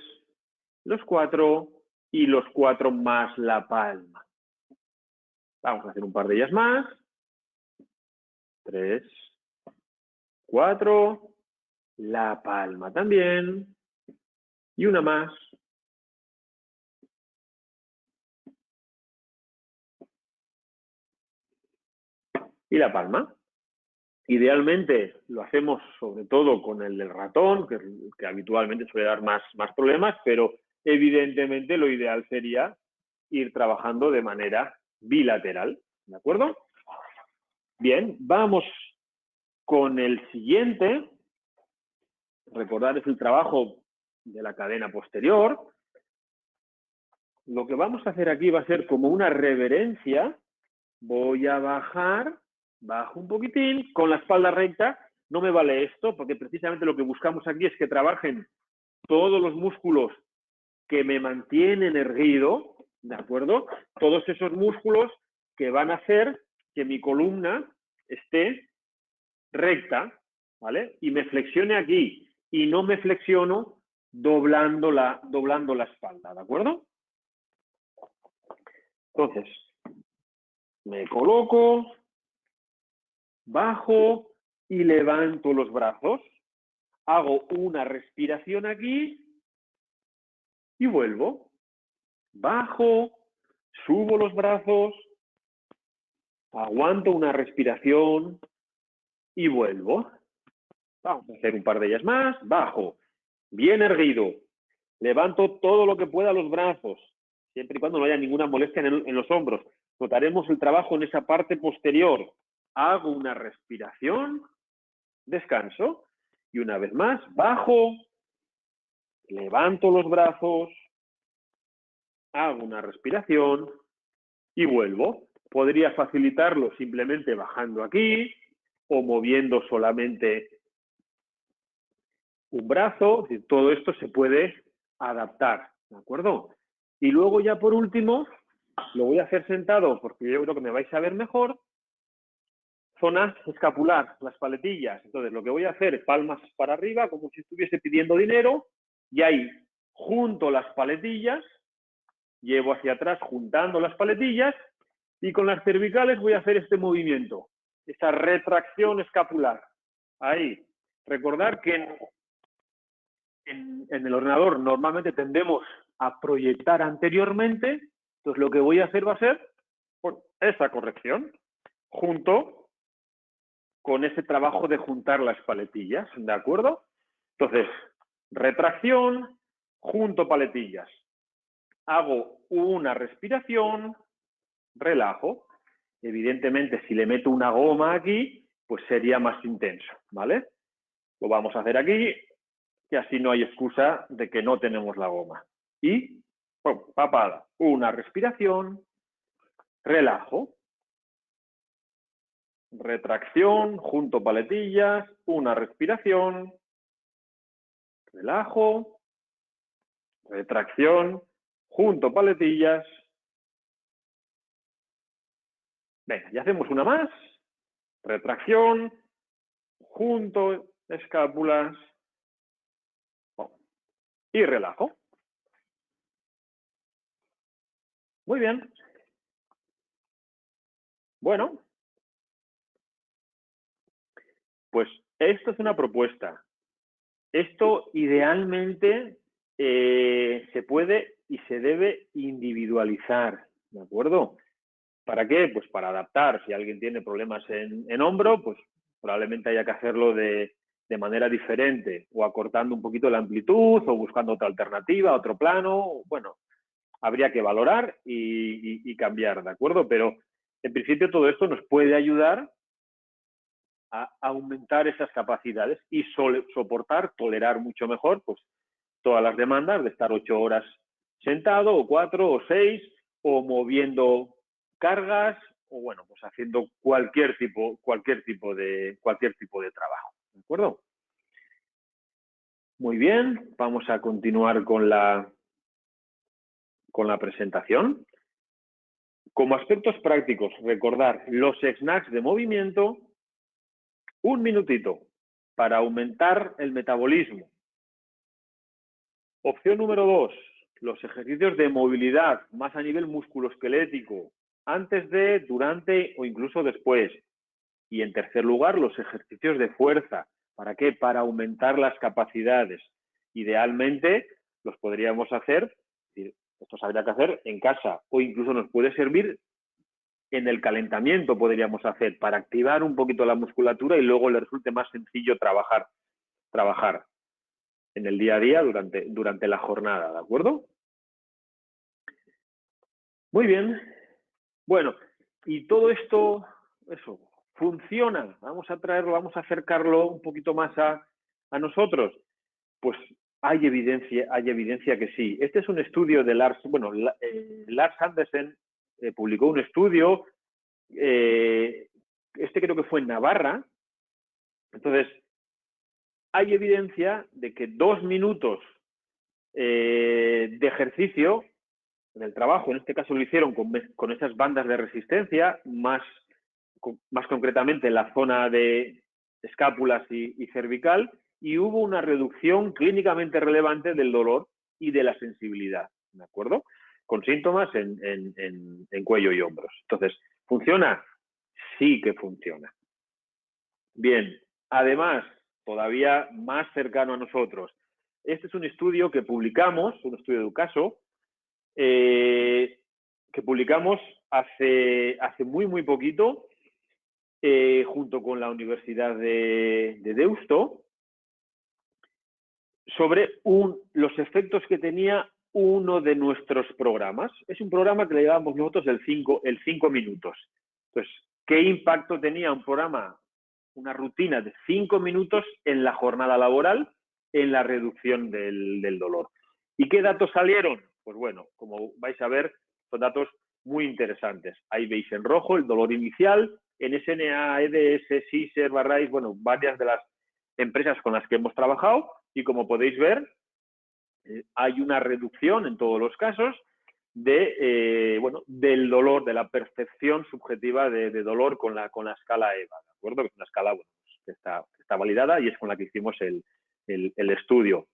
los 4 y los 4 más la palma. Vamos a hacer un par de ellas más. 3, 4, la palma también. Y una más. Y la palma. Idealmente lo hacemos sobre todo con el del ratón, que habitualmente suele dar más problemas, pero evidentemente lo ideal sería ir trabajando de manera bilateral. ¿De acuerdo? Bien, vamos con el siguiente. Recordar es el trabajo de la cadena posterior. Lo que vamos a hacer aquí va a ser como una reverencia. Voy a bajar, bajo un poquitín, con la espalda recta. No me vale esto, porque precisamente lo que buscamos aquí es que trabajen todos los músculos que me mantienen erguido, ¿de acuerdo? Todos esos músculos que van a hacer que mi columna esté recta, ¿vale? Y me flexione aquí, y no me flexiono doblando la espalda, ¿de acuerdo? Entonces, me coloco, bajo y levanto los brazos. Hago una respiración aquí y vuelvo. Bajo, subo los brazos, aguanto una respiración y vuelvo. Vamos a hacer un par de ellas más. Bajo, bien erguido. Levanto todo lo que pueda los brazos, siempre y cuando no haya ninguna molestia en los hombros. Notaremos el trabajo en esa parte posterior. Hago una respiración, descanso, y una vez más, bajo, levanto los brazos, hago una respiración y vuelvo. Podría facilitarlo simplemente bajando aquí o moviendo solamente un brazo. Todo esto se puede adaptar, ¿de acuerdo? Y luego ya por último, lo voy a hacer sentado porque yo creo que me vais a ver mejor. Zona escapular, las paletillas. Entonces lo que voy a hacer es palmas para arriba, como si estuviese pidiendo dinero, y ahí junto las paletillas, llevo hacia atrás juntando las paletillas, y con las cervicales voy a hacer este movimiento, esta retracción escapular. Ahí. Recordar que en el ordenador normalmente tendemos a proyectar anteriormente, entonces lo que voy a hacer va a ser esa corrección, junto con ese trabajo de juntar las paletillas, ¿de acuerdo? Entonces, retracción, junto paletillas. Hago una respiración, relajo. Evidentemente, si le meto una goma aquí, pues sería más intenso, ¿vale? Lo vamos a hacer aquí, y así no hay excusa de que no tenemos la goma. Y, papada, una respiración, relajo. Retracción, junto paletillas, una respiración, relajo, retracción, junto paletillas. Venga, ya hacemos una más. Retracción, junto escápulas y relajo. Muy bien. Bueno, pues esto es una propuesta. Esto idealmente se puede y se debe individualizar, ¿de acuerdo? ¿Para qué? Pues para adaptar. Si alguien tiene problemas en hombro, pues probablemente haya que hacerlo de manera diferente, o acortando un poquito la amplitud, o buscando otra alternativa, otro plano. Bueno, habría que valorar y cambiar, ¿de acuerdo? Pero en principio todo esto nos puede ayudar a aumentar esas capacidades y soportar, tolerar mucho mejor, pues todas las demandas de estar 8 horas sentado, o 4 o 6, o moviendo cargas, o bueno, pues haciendo cualquier tipo de trabajo, ¿de acuerdo? Muy bien, vamos a continuar con la presentación. Como aspectos prácticos, recordar los snacks de movimiento, un minutito. para aumentar el metabolismo. Opción número 2, los ejercicios de movilidad, más a nivel musculoesquelético, antes de, durante o incluso después. Y en tercer lugar, los ejercicios de fuerza. ¿Para qué? Para aumentar las capacidades. Idealmente los podríamos hacer, esto se habría que hacer en casa, o incluso nos puede servir en el calentamiento, podríamos hacer, para activar un poquito la musculatura y luego le resulte más sencillo trabajar en el día a día durante la jornada, ¿de acuerdo? Muy bien. Bueno, y todo esto, eso, funciona. Vamos a traerlo, vamos a acercarlo un poquito más a nosotros. Pues hay evidencia que sí. Este es un estudio de Lars Andersen publicó un estudio, este creo que fue en Navarra. Entonces, hay evidencia de que 2 minutos de ejercicio en el trabajo, en este caso lo hicieron con esas bandas de resistencia, más concretamente en la zona de escápulas y cervical, y hubo una reducción clínicamente relevante del dolor y de la sensibilidad, ¿de acuerdo? Con síntomas en cuello y hombros. Entonces, ¿funciona? Sí que funciona. Bien, además, todavía más cercano a nosotros, este es un estudio que publicamos, un estudio de Eucaso, que publicamos hace muy poquito, junto con la Universidad de Deusto, sobre los efectos que tenía uno de nuestros programas. Es un programa que le llamamos nosotros el 5 minutos. Entonces, ¿qué impacto tenía un programa, una rutina de 5 minutos en la jornada laboral, en la reducción del dolor? ¿Y qué datos salieron? Pues bueno, como vais a ver, son datos muy interesantes. Ahí veis en rojo el dolor inicial, en SNA, EDS, Caesar, Barrais, bueno, varias de las empresas con las que hemos trabajado, y como podéis ver, hay una reducción en todos los casos del dolor, de la percepción subjetiva de dolor con la escala EVA, ¿de acuerdo? Que es una escala que está validada y es con la que hicimos el estudio.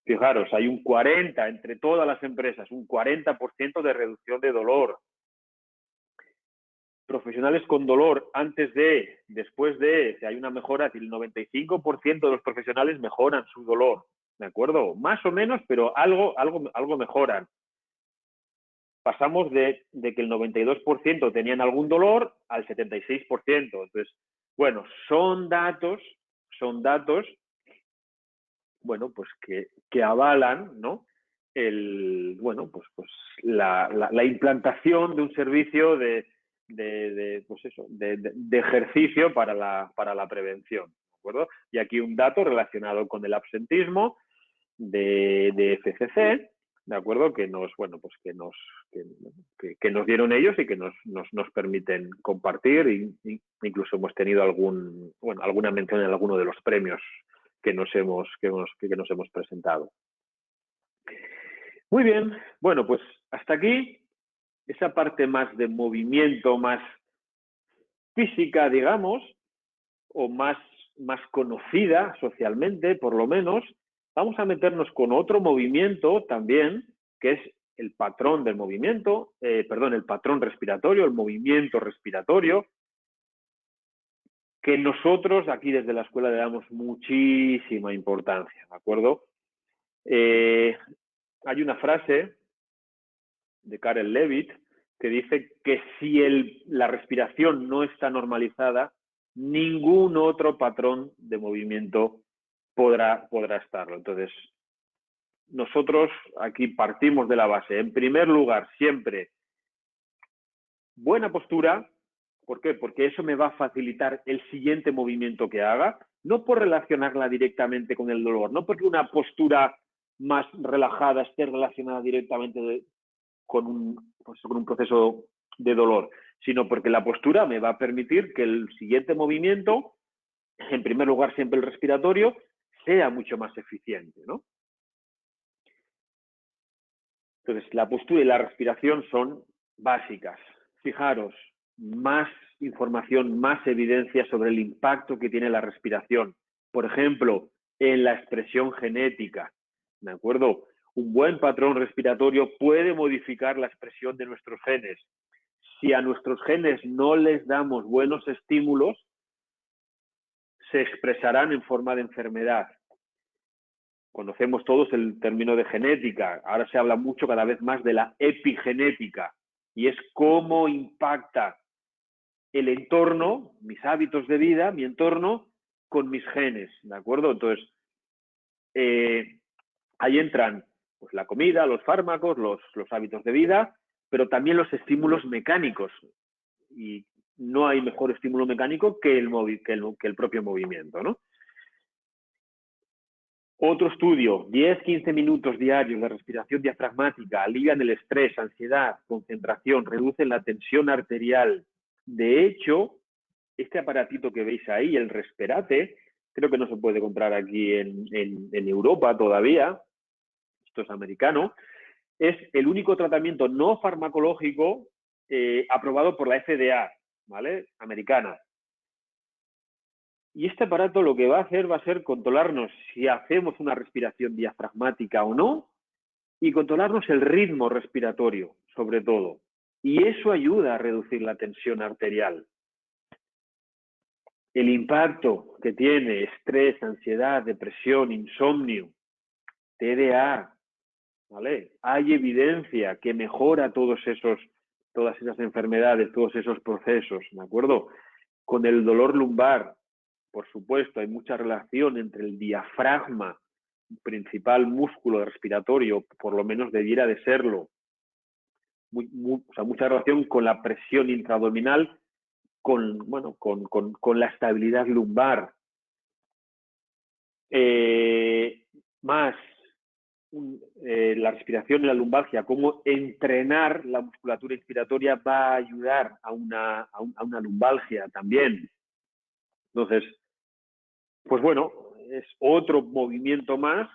Fijaros, hay un 40% entre todas las empresas, un 40% de reducción de dolor. Profesionales con dolor antes de, después de, si hay una mejora, el 95% de los profesionales mejoran su dolor, ¿de acuerdo? Más o menos, pero algo mejoran. Pasamos de que el 92% tenían algún dolor al 76%. Entonces, bueno, son datos, bueno, pues que avalan, ¿no? La implantación de un servicio de ejercicio para la prevención, ¿de acuerdo? Y aquí un dato relacionado con el absentismo de FCC, ¿de acuerdo? Que nos dieron ellos y que nos permiten compartir, y incluso hemos tenido alguna mención en alguno de los premios que nos hemos presentado. Muy bien, bueno, pues hasta aquí esa parte más de movimiento, más física, digamos, o más conocida socialmente, por lo menos. Vamos a meternos con otro movimiento también, que es el patrón del movimiento, el patrón respiratorio, el movimiento respiratorio, que nosotros aquí desde la escuela le damos muchísima importancia, ¿de acuerdo? Hay una frase de Karel Levitt que dice que si la respiración no está normalizada, ningún otro patrón de movimiento podrá estarlo. Entonces, nosotros aquí partimos de la base. En primer lugar, siempre buena postura. ¿Por qué? Porque eso me va a facilitar el siguiente movimiento que haga, no por relacionarla directamente con el dolor, no porque una postura más relajada esté relacionada directamente con un proceso de dolor, sino porque la postura me va a permitir que el siguiente movimiento, en primer lugar siempre el respiratorio, sea mucho más eficiente, ¿no? Entonces, la postura y la respiración son básicas. Fijaros, más información, más evidencia sobre el impacto que tiene la respiración por ejemplo, en la expresión genética, ¿de acuerdo? Un buen patrón respiratorio puede modificar la expresión de nuestros genes. Si a nuestros genes no les damos buenos estímulos, se expresarán en forma de enfermedad. Conocemos todos el término de genética. Ahora se habla mucho cada vez más de la epigenética, y es cómo impacta el entorno, mis hábitos de vida, mi entorno, con mis genes, ¿de acuerdo? Entonces, ahí entran pues, la comida, los fármacos, los hábitos de vida, pero también los estímulos mecánicos. Y no hay mejor estímulo mecánico que el propio movimiento, ¿no? Otro estudio, 10-15 minutos diarios de respiración diafragmática alivian el estrés, ansiedad, concentración, reducen la tensión arterial. De hecho, este aparatito que veis ahí, el Respirate, creo que no se puede comprar aquí en Europa todavía, esto es americano, es el único tratamiento no farmacológico aprobado por la FDA, ¿vale? Americana. Y este aparato lo que va a hacer va a ser controlarnos si hacemos una respiración diafragmática o no, y controlarnos el ritmo respiratorio, sobre todo. Y eso ayuda a reducir la tensión arterial. El impacto que tiene estrés, ansiedad, depresión, insomnio, TDA, ¿vale? Hay evidencia que mejora todas esas enfermedades, todos esos procesos, ¿de acuerdo? Con el dolor lumbar, por supuesto, hay mucha relación entre el diafragma, principal músculo respiratorio, por lo menos debiera de serlo, o sea, mucha relación con la presión intraabdominal, con la estabilidad lumbar. Más la respiración y la lumbalgia, cómo entrenar la musculatura inspiratoria va a ayudar a una lumbalgia también. Entonces, pues bueno, es otro movimiento más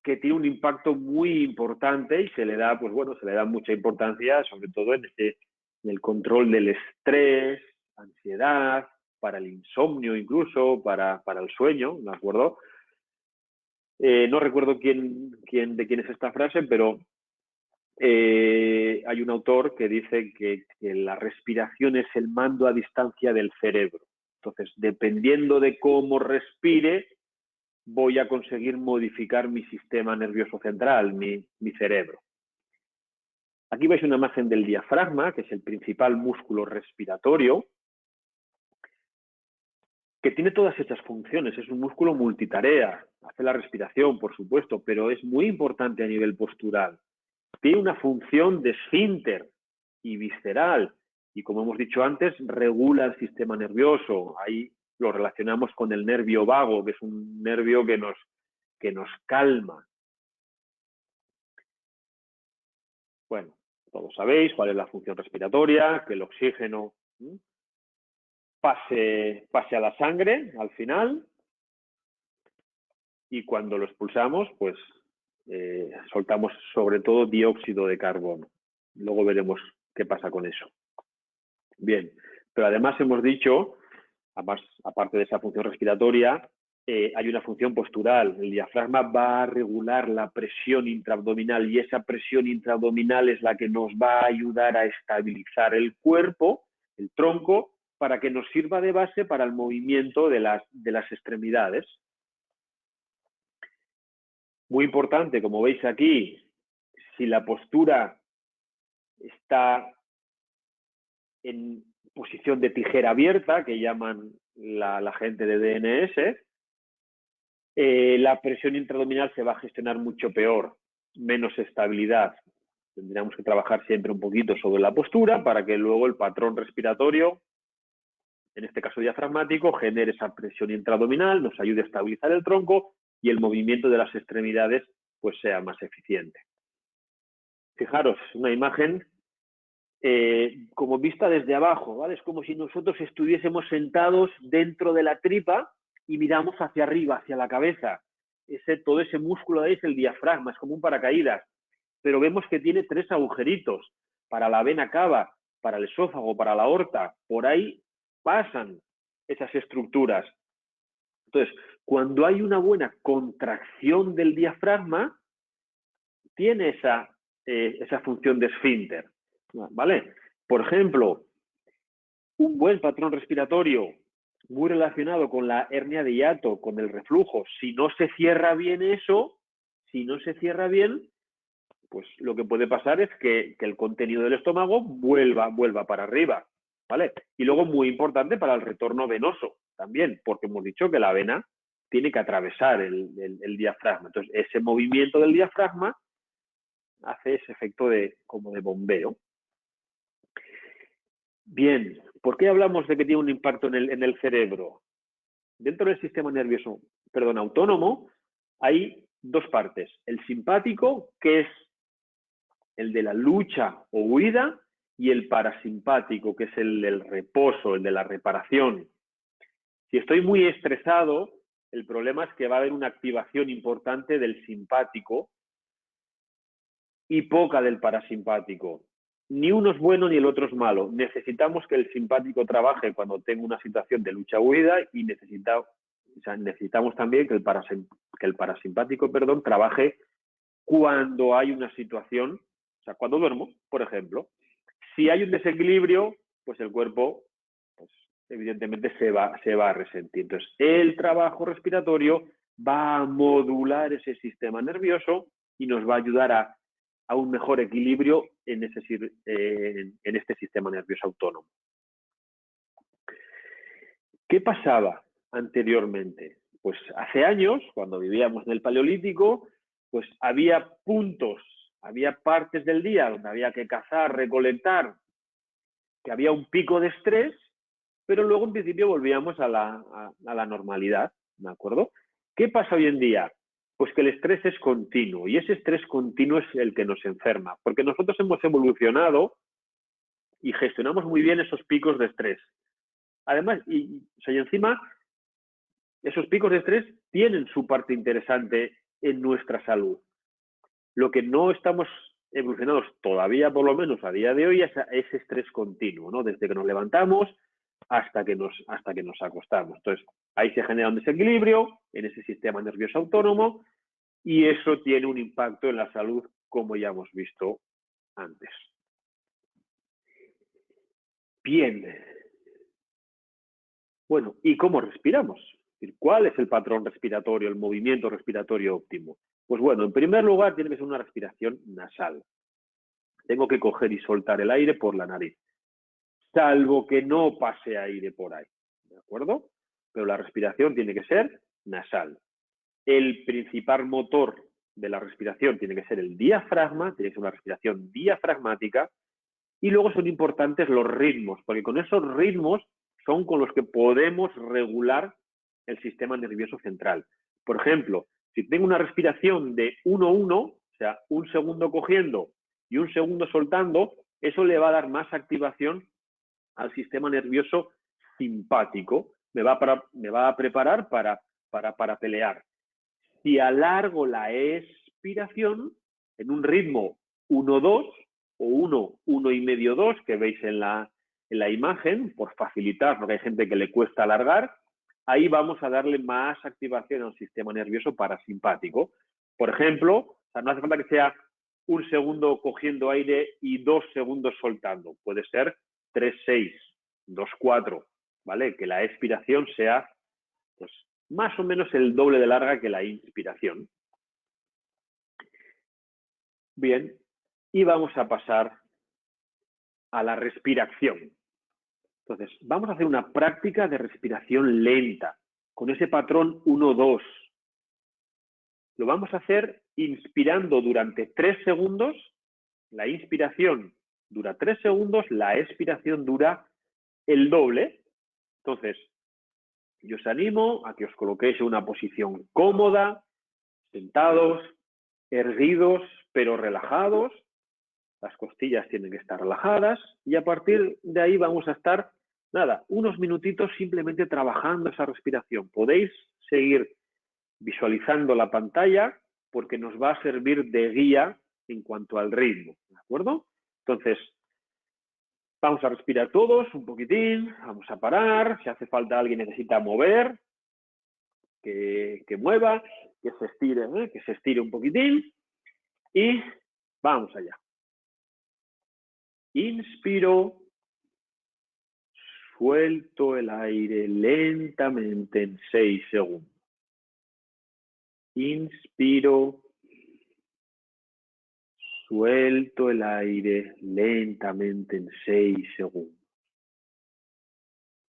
que tiene un impacto muy importante y se le da, pues bueno, se le da mucha importancia, sobre todo en el control del estrés, ansiedad, para el insomnio incluso, para el sueño, ¿de acuerdo? No recuerdo de quién es esta frase, pero hay un autor que dice que la respiración es el mando a distancia del cerebro. Entonces, dependiendo de cómo respire, voy a conseguir modificar mi sistema nervioso central, mi cerebro. Aquí veis una imagen del diafragma, que es el principal músculo respiratorio, que tiene todas estas funciones. Es un músculo multitarea, hace la respiración, por supuesto, pero es muy importante a nivel postural. Tiene una función de esfínter y visceral, y como hemos dicho antes, regula el sistema nervioso. Ahí lo relacionamos con el nervio vago, que es un nervio que nos calma. Bueno, todos sabéis cuál es la función respiratoria, que el oxígeno pase a la sangre al final, y cuando lo expulsamos, pues soltamos sobre todo dióxido de carbono. Luego veremos qué pasa con eso. Bien, pero además hemos dicho, aparte de esa función respiratoria, hay una función postural. El diafragma va a regular la presión intraabdominal, y esa presión intraabdominal es la que nos va a ayudar a estabilizar el cuerpo, el tronco, para que nos sirva de base para el movimiento de las extremidades. Muy importante, como veis aquí, si la postura está en posición de tijera abierta, que llaman la gente de DNS, la presión intraabdominal se va a gestionar mucho peor, menos estabilidad. Tendríamos que trabajar siempre un poquito sobre la postura para que luego el patrón respiratorio, en este caso diafragmático, genere esa presión intraabdominal, nos ayude a estabilizar el tronco y el movimiento de las extremidades pues sea más eficiente. Fijaros, una imagen como vista desde abajo, ¿vale? Es como si nosotros estuviésemos sentados dentro de la tripa y miramos hacia arriba, hacia la cabeza. Todo ese músculo ahí es el diafragma, es como un paracaídas, pero vemos que tiene 3 agujeritos para la vena cava, para el esófago, para la aorta. Por ahí pasan esas estructuras. Entonces, cuando hay una buena contracción del diafragma, tiene esa función de esfínter, ¿vale? Por ejemplo, un buen patrón respiratorio muy relacionado con la hernia de hiato, con el reflujo, si no se cierra bien eso, si no se cierra bien, pues lo que puede pasar es que el contenido del estómago vuelva para arriba, ¿vale? Y luego muy importante para el retorno venoso también, porque hemos dicho que la vena tiene que atravesar el diafragma. Entonces, ese movimiento del diafragma hace ese efecto como de bombeo. Bien, ¿por qué hablamos de que tiene un impacto en el cerebro? Dentro del sistema nervioso, autónomo, hay dos partes. El simpático, que es el de la lucha o huida, y el parasimpático, que es el del reposo, el de la reparación. Si estoy muy estresado, el problema es que va a haber una activación importante del simpático y poca del parasimpático. Ni uno es bueno ni el otro es malo. Necesitamos que el simpático trabaje cuando tengo una situación de lucha-huida y necesitamos también que el parasimpático, trabaje cuando hay una situación, o sea, cuando duermo, por ejemplo. Si hay un desequilibrio, pues el cuerpo, pues, evidentemente se va a resentir. Entonces, el trabajo respiratorio va a modular ese sistema nervioso y nos va a ayudar a un mejor equilibrio en este sistema nervioso autónomo. ¿Qué pasaba anteriormente? Pues hace años, cuando vivíamos en el Paleolítico, pues había puntos, había partes del día donde había que cazar, recolectar, que había un pico de estrés, pero luego en principio volvíamos a la normalidad, ¿de acuerdo? ¿Qué pasa hoy en día? Pues que el estrés es continuo y ese estrés continuo es el que nos enferma, porque nosotros hemos evolucionado y gestionamos muy bien esos picos de estrés. Además, y encima, esos picos de estrés tienen su parte interesante en nuestra salud. Lo que no estamos evolucionados todavía, por lo menos a día de hoy, es ese estrés continuo, ¿no? Desde que nos levantamos hasta que nos acostamos. Entonces, ahí se genera un desequilibrio en ese sistema nervioso autónomo y eso tiene un impacto en la salud, como ya hemos visto antes. Bien. Bueno, ¿y cómo respiramos? ¿Cuál es el patrón respiratorio, el movimiento respiratorio óptimo? Pues bueno, en primer lugar tiene que ser una respiración nasal. Tengo que coger y soltar el aire por la nariz, salvo que no pase aire por ahí, ¿de acuerdo? Pero la respiración tiene que ser nasal. El principal motor de la respiración tiene que ser el diafragma, tiene que ser una respiración diafragmática, y luego son importantes los ritmos, porque con esos ritmos son con los que podemos regular el sistema nervioso central. Por ejemplo, si tengo una respiración de 1-1, o sea, un segundo cogiendo y un segundo soltando, eso le va a dar más activación al sistema nervioso simpático, me va a preparar para pelear. Si alargo la expiración en un ritmo 1-2 o 1-1,5-2 que veis en la imagen, por facilitar, porque hay gente que le cuesta alargar, ahí vamos a darle más activación al sistema nervioso parasimpático. Por ejemplo, no hace falta que sea un segundo cogiendo aire y 2 segundos soltando. Puede ser 3-6, 2-4, ¿vale? Que la expiración sea, pues, más o menos el doble de larga que la inspiración. Bien, y vamos a pasar a la respiración. Entonces, vamos a hacer una práctica de respiración lenta, con ese patrón 1-2. Lo vamos a hacer inspirando durante 3 segundos, la inspiración dura 3 segundos, la expiración dura el doble. Entonces, yo os animo a que os coloquéis en una posición cómoda, sentados, erguidos pero relajados. Las costillas tienen que estar relajadas y a partir de ahí vamos a estar, unos minutitos simplemente trabajando esa respiración. Podéis seguir visualizando la pantalla porque nos va a servir de guía en cuanto al ritmo, ¿de acuerdo? Entonces, vamos a respirar todos un poquitín, vamos a parar, si hace falta alguien necesita mover, que mueva, que se estire un poquitín y vamos allá. Inspiro, suelto el aire lentamente en 6 segundos. Inspiro, suelto el aire lentamente en 6 segundos.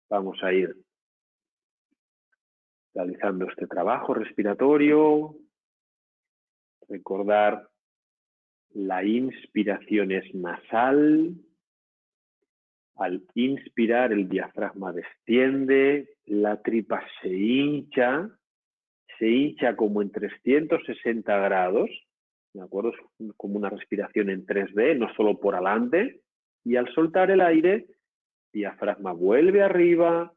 Vamos a ir realizando este trabajo respiratorio. Recordar, la inspiración es nasal. Al inspirar, el diafragma desciende, la tripa se hincha como en 360 grados, ¿de acuerdo? Es como una respiración en 3D, no solo por adelante. Y al soltar el aire, diafragma vuelve arriba,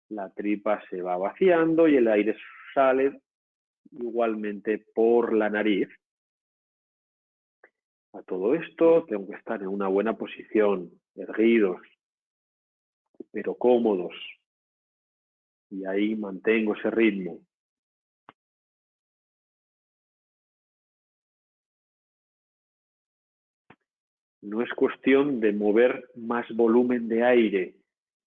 la tripa se va vaciando y el aire sale igualmente por la nariz. A todo esto tengo que estar en una buena posición, erguidos, pero cómodos. Y ahí mantengo ese ritmo. No es cuestión de mover más volumen de aire,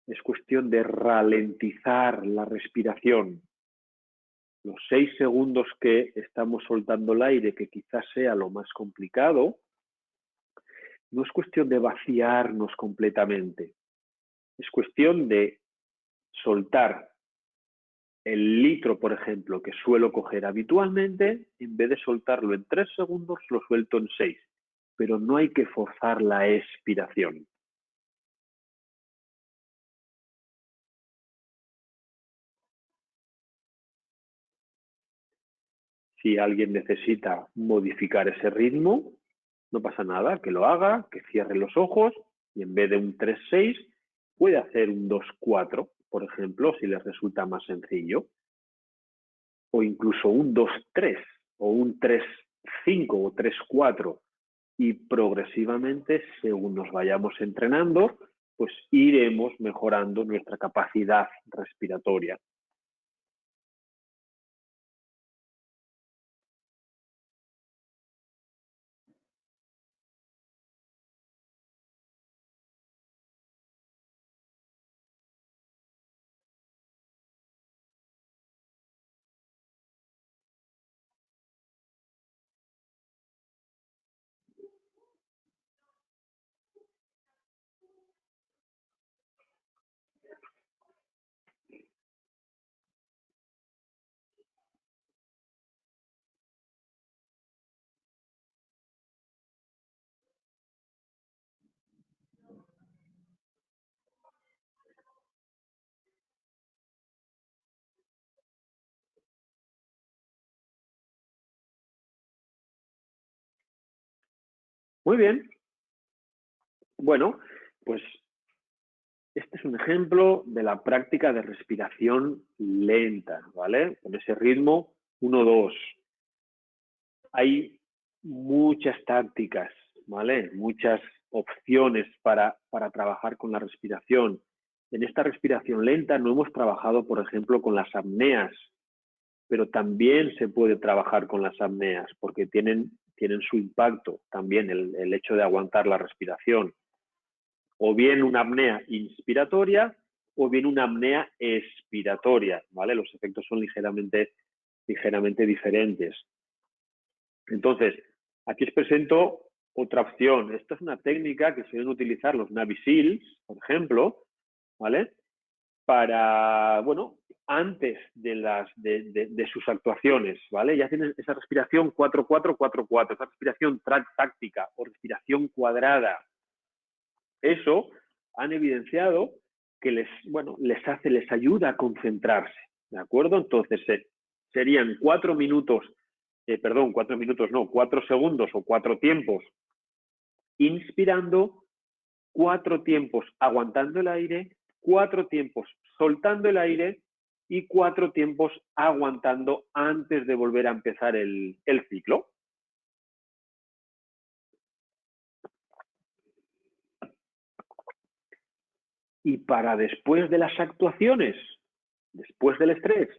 es cuestión de ralentizar la respiración. Los 6 segundos que estamos soltando el aire, que quizás sea lo más complicado, no es cuestión de vaciarnos completamente. Es cuestión de soltar el litro, por ejemplo, que suelo coger habitualmente, en vez de soltarlo en 3 segundos, lo suelto en 6. Pero no hay que forzar la expiración. Si alguien necesita modificar ese ritmo, no pasa nada, que lo haga, que cierre los ojos y en vez de un 3-6 puede hacer un 2-4, por ejemplo, si les resulta más sencillo. O incluso un 2-3 o un 3-5 o 3-4. Y progresivamente, según nos vayamos entrenando, pues iremos mejorando nuestra capacidad respiratoria. Muy bien. Bueno, pues este es un ejemplo de la práctica de respiración lenta, ¿vale? Con ese ritmo 1-2. Hay muchas tácticas, ¿vale? Muchas opciones para trabajar con la respiración. En esta respiración lenta no hemos trabajado, por ejemplo, con las apneas, pero también se puede trabajar con las apneas porque tienen su impacto también el hecho de aguantar la respiración. O bien una apnea inspiratoria o bien una apnea expiratoria, ¿vale? Los efectos son ligeramente diferentes. Entonces, aquí os presento otra opción. Esta es una técnica que suelen utilizar los Navy SEALs, por ejemplo, ¿vale? Para, bueno, antes de sus actuaciones, ¿vale? Ya tienen esa respiración 4-4-4-4, esa respiración táctica o respiración cuadrada. Eso han evidenciado que les ayuda a concentrarse, ¿de acuerdo? Entonces, serían 4 segundos o 4 tiempos inspirando, 4 tiempos aguantando el aire, 4 tiempos soltando el aire y 4 tiempos aguantando antes de volver a empezar el ciclo. Y para después de las actuaciones, después del estrés,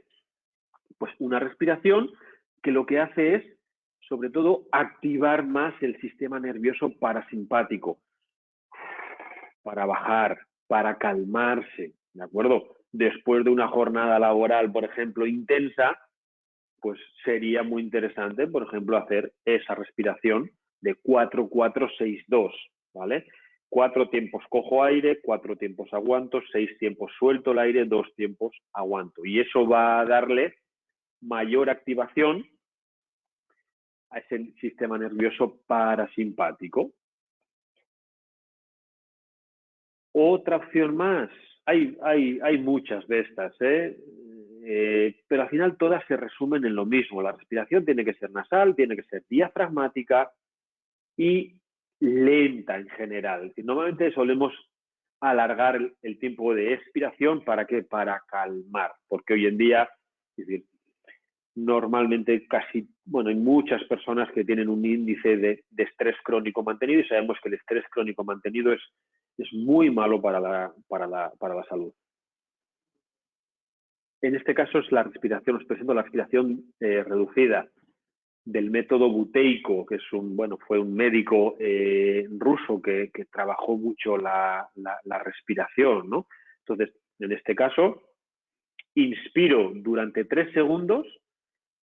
Pues una respiración que lo que hace es, sobre todo, activar más el sistema nervioso parasimpático, para bajar, para calmarse, ¿de acuerdo? Después de una jornada laboral, por ejemplo, intensa, pues sería muy interesante, por ejemplo, hacer esa respiración de 4-4-6-2, ¿vale? 4 tiempos cojo aire, 4 tiempos aguanto, 6 tiempos suelto el aire, 2 tiempos aguanto. Y eso va a darle mayor activación a ese sistema nervioso parasimpático. Otra opción más, hay muchas de estas, pero al final todas se resumen en lo mismo. La respiración tiene que ser nasal, tiene que ser diafragmática y lenta en general. Normalmente solemos alargar el tiempo de expiración, ¿para qué? Para calmar, porque hoy en día, es decir, normalmente hay muchas personas que tienen un índice de estrés crónico mantenido y sabemos que el estrés crónico mantenido es muy malo para la salud. En este caso es la respiración, os presento la respiración reducida del método buteico, que fue un médico ruso que trabajó mucho la respiración, ¿no? Entonces, en este caso, inspiro durante 3 segundos,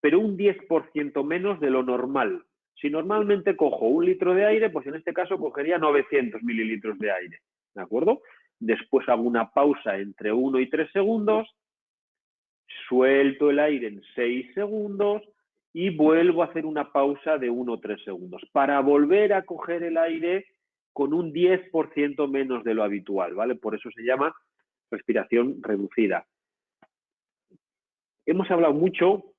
pero un 10% menos de lo normal. Si normalmente cojo 1 litro de aire, pues en este caso cogería 900 mililitros de aire, ¿de acuerdo? Después hago una pausa entre 1 y 3 segundos, suelto el aire en 6 segundos y vuelvo a hacer una pausa de 1 o 3 segundos para volver a coger el aire con un 10% menos de lo habitual, ¿vale? Por eso se llama respiración reducida. Hemos hablado mucho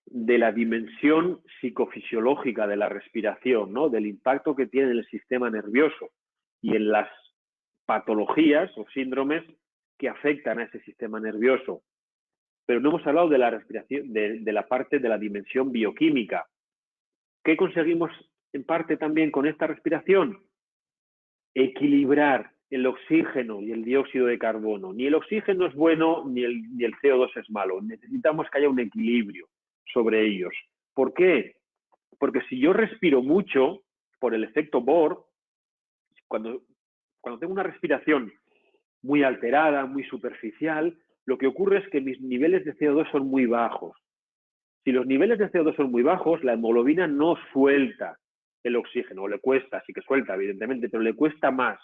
de la dimensión psicofisiológica de la respiración, ¿no? Del impacto que tiene en el sistema nervioso y en las patologías o síndromes que afectan a ese sistema nervioso. Pero no hemos hablado de la respiración, de la parte de la dimensión bioquímica. ¿Qué conseguimos en parte también con esta respiración? Equilibrar el oxígeno y el dióxido de carbono. Ni el oxígeno es bueno, ni el CO2 es malo. Necesitamos que haya un equilibrio sobre ellos. ¿Por qué? Porque si yo respiro mucho, por el efecto Bohr, cuando tengo una respiración muy alterada, muy superficial, lo que ocurre es que mis niveles de CO2 son muy bajos. Si los niveles de CO2 son muy bajos, la hemoglobina no suelta el oxígeno, o le cuesta, sí que suelta, evidentemente, pero le cuesta más.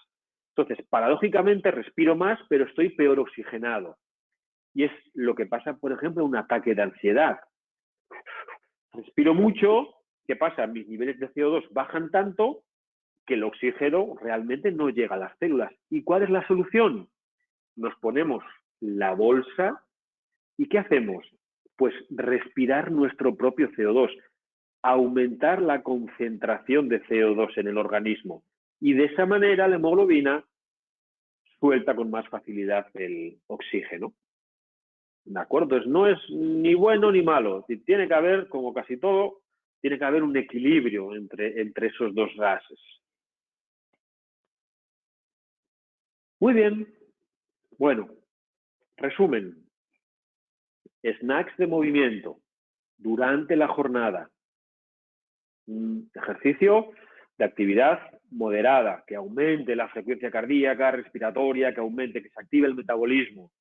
Entonces, paradójicamente, respiro más, pero estoy peor oxigenado. Y es lo que pasa, por ejemplo, en un ataque de ansiedad. Respiro mucho, ¿qué pasa? Mis niveles de CO2 bajan tanto que el oxígeno realmente no llega a las células. ¿Y cuál es la solución? Nos ponemos la bolsa y ¿qué hacemos? Pues respirar nuestro propio CO2, aumentar la concentración de CO2 en el organismo y de esa manera la hemoglobina suelta con más facilidad el oxígeno. ¿De acuerdo? Entonces no es ni bueno ni malo. Tiene que haber, como casi todo, tiene que haber un equilibrio entre esos dos gases. Muy bien. Bueno, resumen. Snacks de movimiento durante la jornada. Un ejercicio de actividad moderada, que aumente la frecuencia cardíaca, respiratoria, que aumente, que se active el metabolismo.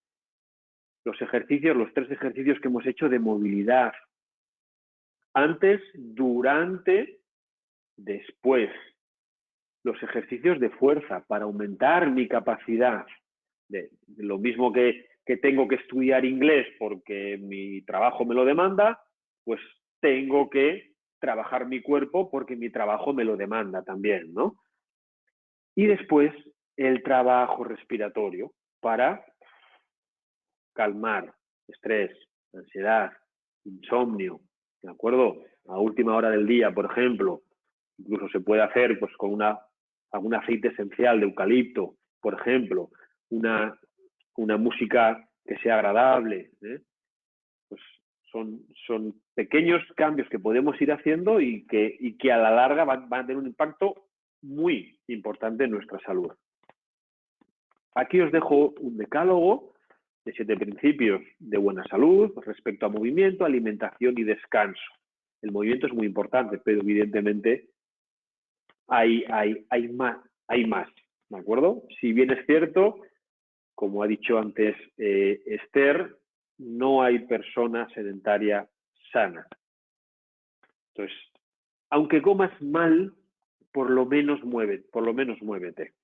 Los 3 ejercicios que hemos hecho de movilidad. Antes, durante, después. Los ejercicios de fuerza para aumentar mi capacidad. Lo mismo que tengo que estudiar inglés porque mi trabajo me lo demanda, pues tengo que trabajar mi cuerpo porque mi trabajo me lo demanda también, ¿no? Y después el trabajo respiratorio para calmar estrés, ansiedad, insomnio, ¿de acuerdo? A última hora del día, por ejemplo, incluso se puede hacer pues con algún aceite esencial de eucalipto, por ejemplo, una música que sea agradable, pues son pequeños cambios que podemos ir haciendo y que a la larga van a tener un impacto muy importante en nuestra salud. Aquí os dejo un decálogo de 7 principios de buena salud respecto a movimiento, alimentación y descanso. El movimiento es muy importante, pero evidentemente hay más, ¿de acuerdo? Si bien es cierto, como ha dicho antes Esther, no hay persona sedentaria sana. Entonces, aunque comas mal, por lo menos muévete.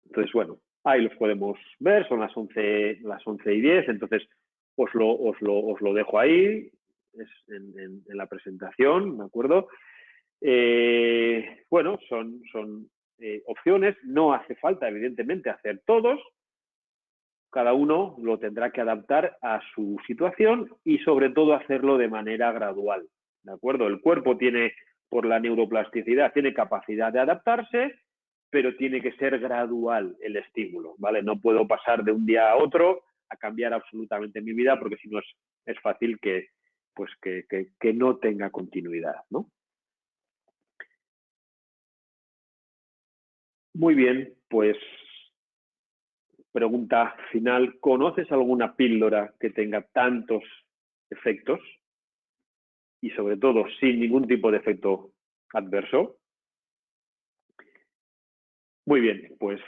Entonces, bueno, ahí los podemos ver, son las 11:10, entonces os lo dejo ahí, es en la presentación, ¿de acuerdo? Bueno, son opciones, no hace falta, evidentemente, hacer todos, cada uno lo tendrá que adaptar a su situación y, sobre todo, hacerlo de manera gradual, ¿de acuerdo? El cuerpo tiene, por la neuroplasticidad, tiene capacidad de adaptarse, pero tiene que ser gradual el estímulo, ¿vale? No puedo pasar de un día a otro a cambiar absolutamente mi vida, porque si no es fácil que no tenga continuidad, ¿no? Muy bien, pues pregunta final. ¿Conoces alguna píldora que tenga tantos efectos y, sobre todo, sin ningún tipo de efecto adverso? Muy bien, pues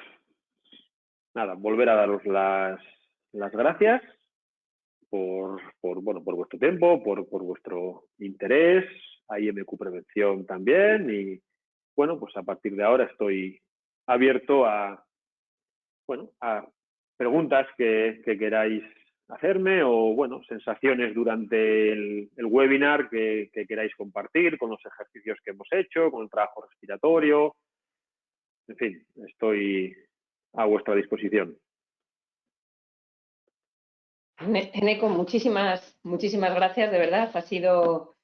nada, volver a daros las gracias por vuestro tiempo, por vuestro interés, a IMQ Prevención también, y bueno, pues a partir de ahora estoy abierto a preguntas que queráis hacerme, o bueno, sensaciones durante el webinar que queráis compartir con los ejercicios que hemos hecho, con el trabajo respiratorio. En fin, estoy a vuestra disposición. Eneco, muchísimas gracias, de verdad. Ha sido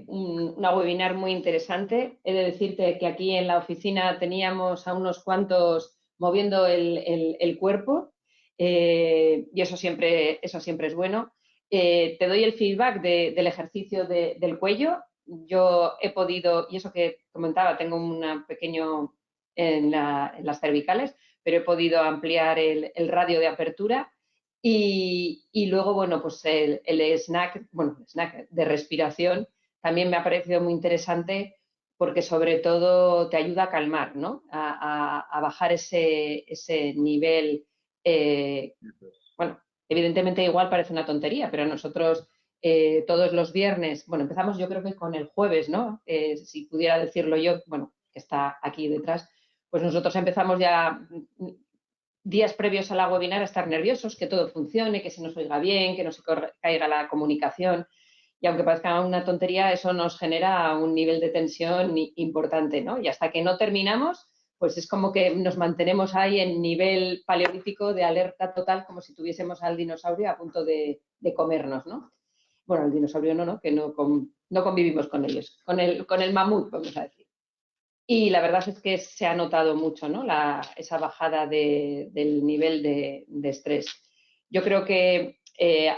una webinar muy interesante. He de decirte que aquí en la oficina teníamos a unos cuantos moviendo el cuerpo, y eso siempre es bueno. Te doy el feedback del ejercicio del cuello. Yo he podido, y eso que comentaba, tengo un pequeño en las cervicales, pero he podido ampliar el radio de apertura. Y luego, bueno, pues el snack de respiración también me ha parecido muy interesante, porque sobre todo te ayuda a calmar, ¿no? A bajar ese nivel. Bueno, evidentemente igual parece una tontería, pero nosotros todos los viernes, bueno, empezamos yo creo que con el jueves, ¿no? Si pudiera decirlo yo, bueno, que está aquí detrás, pues nosotros empezamos ya días previos a la webinar a estar nerviosos, que todo funcione, que se nos oiga bien, que no se caiga la comunicación. Y aunque parezca una tontería, eso nos genera un nivel de tensión importante, ¿no? Y hasta que no terminamos, pues es como que nos mantenemos ahí en nivel paleolítico de alerta total, como si tuviésemos al dinosaurio a punto de comernos, ¿no? Bueno, el dinosaurio no, que no convivimos con ellos, con el mamut, vamos a decir. Y la verdad es que se ha notado mucho, ¿no? Esa bajada del nivel de estrés. Yo creo que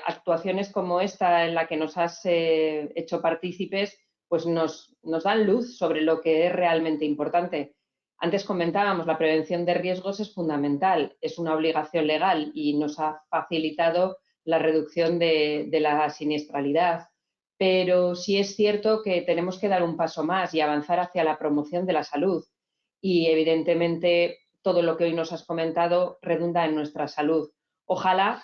actuaciones como esta, en la que nos has hecho partícipes, pues nos dan luz sobre lo que es realmente importante. Antes comentábamos, la prevención de riesgos es fundamental, es una obligación legal y nos ha facilitado la reducción de la siniestralidad. Pero sí es cierto que tenemos que dar un paso más y avanzar hacia la promoción de la salud. Y evidentemente todo lo que hoy nos has comentado redunda en nuestra salud. Ojalá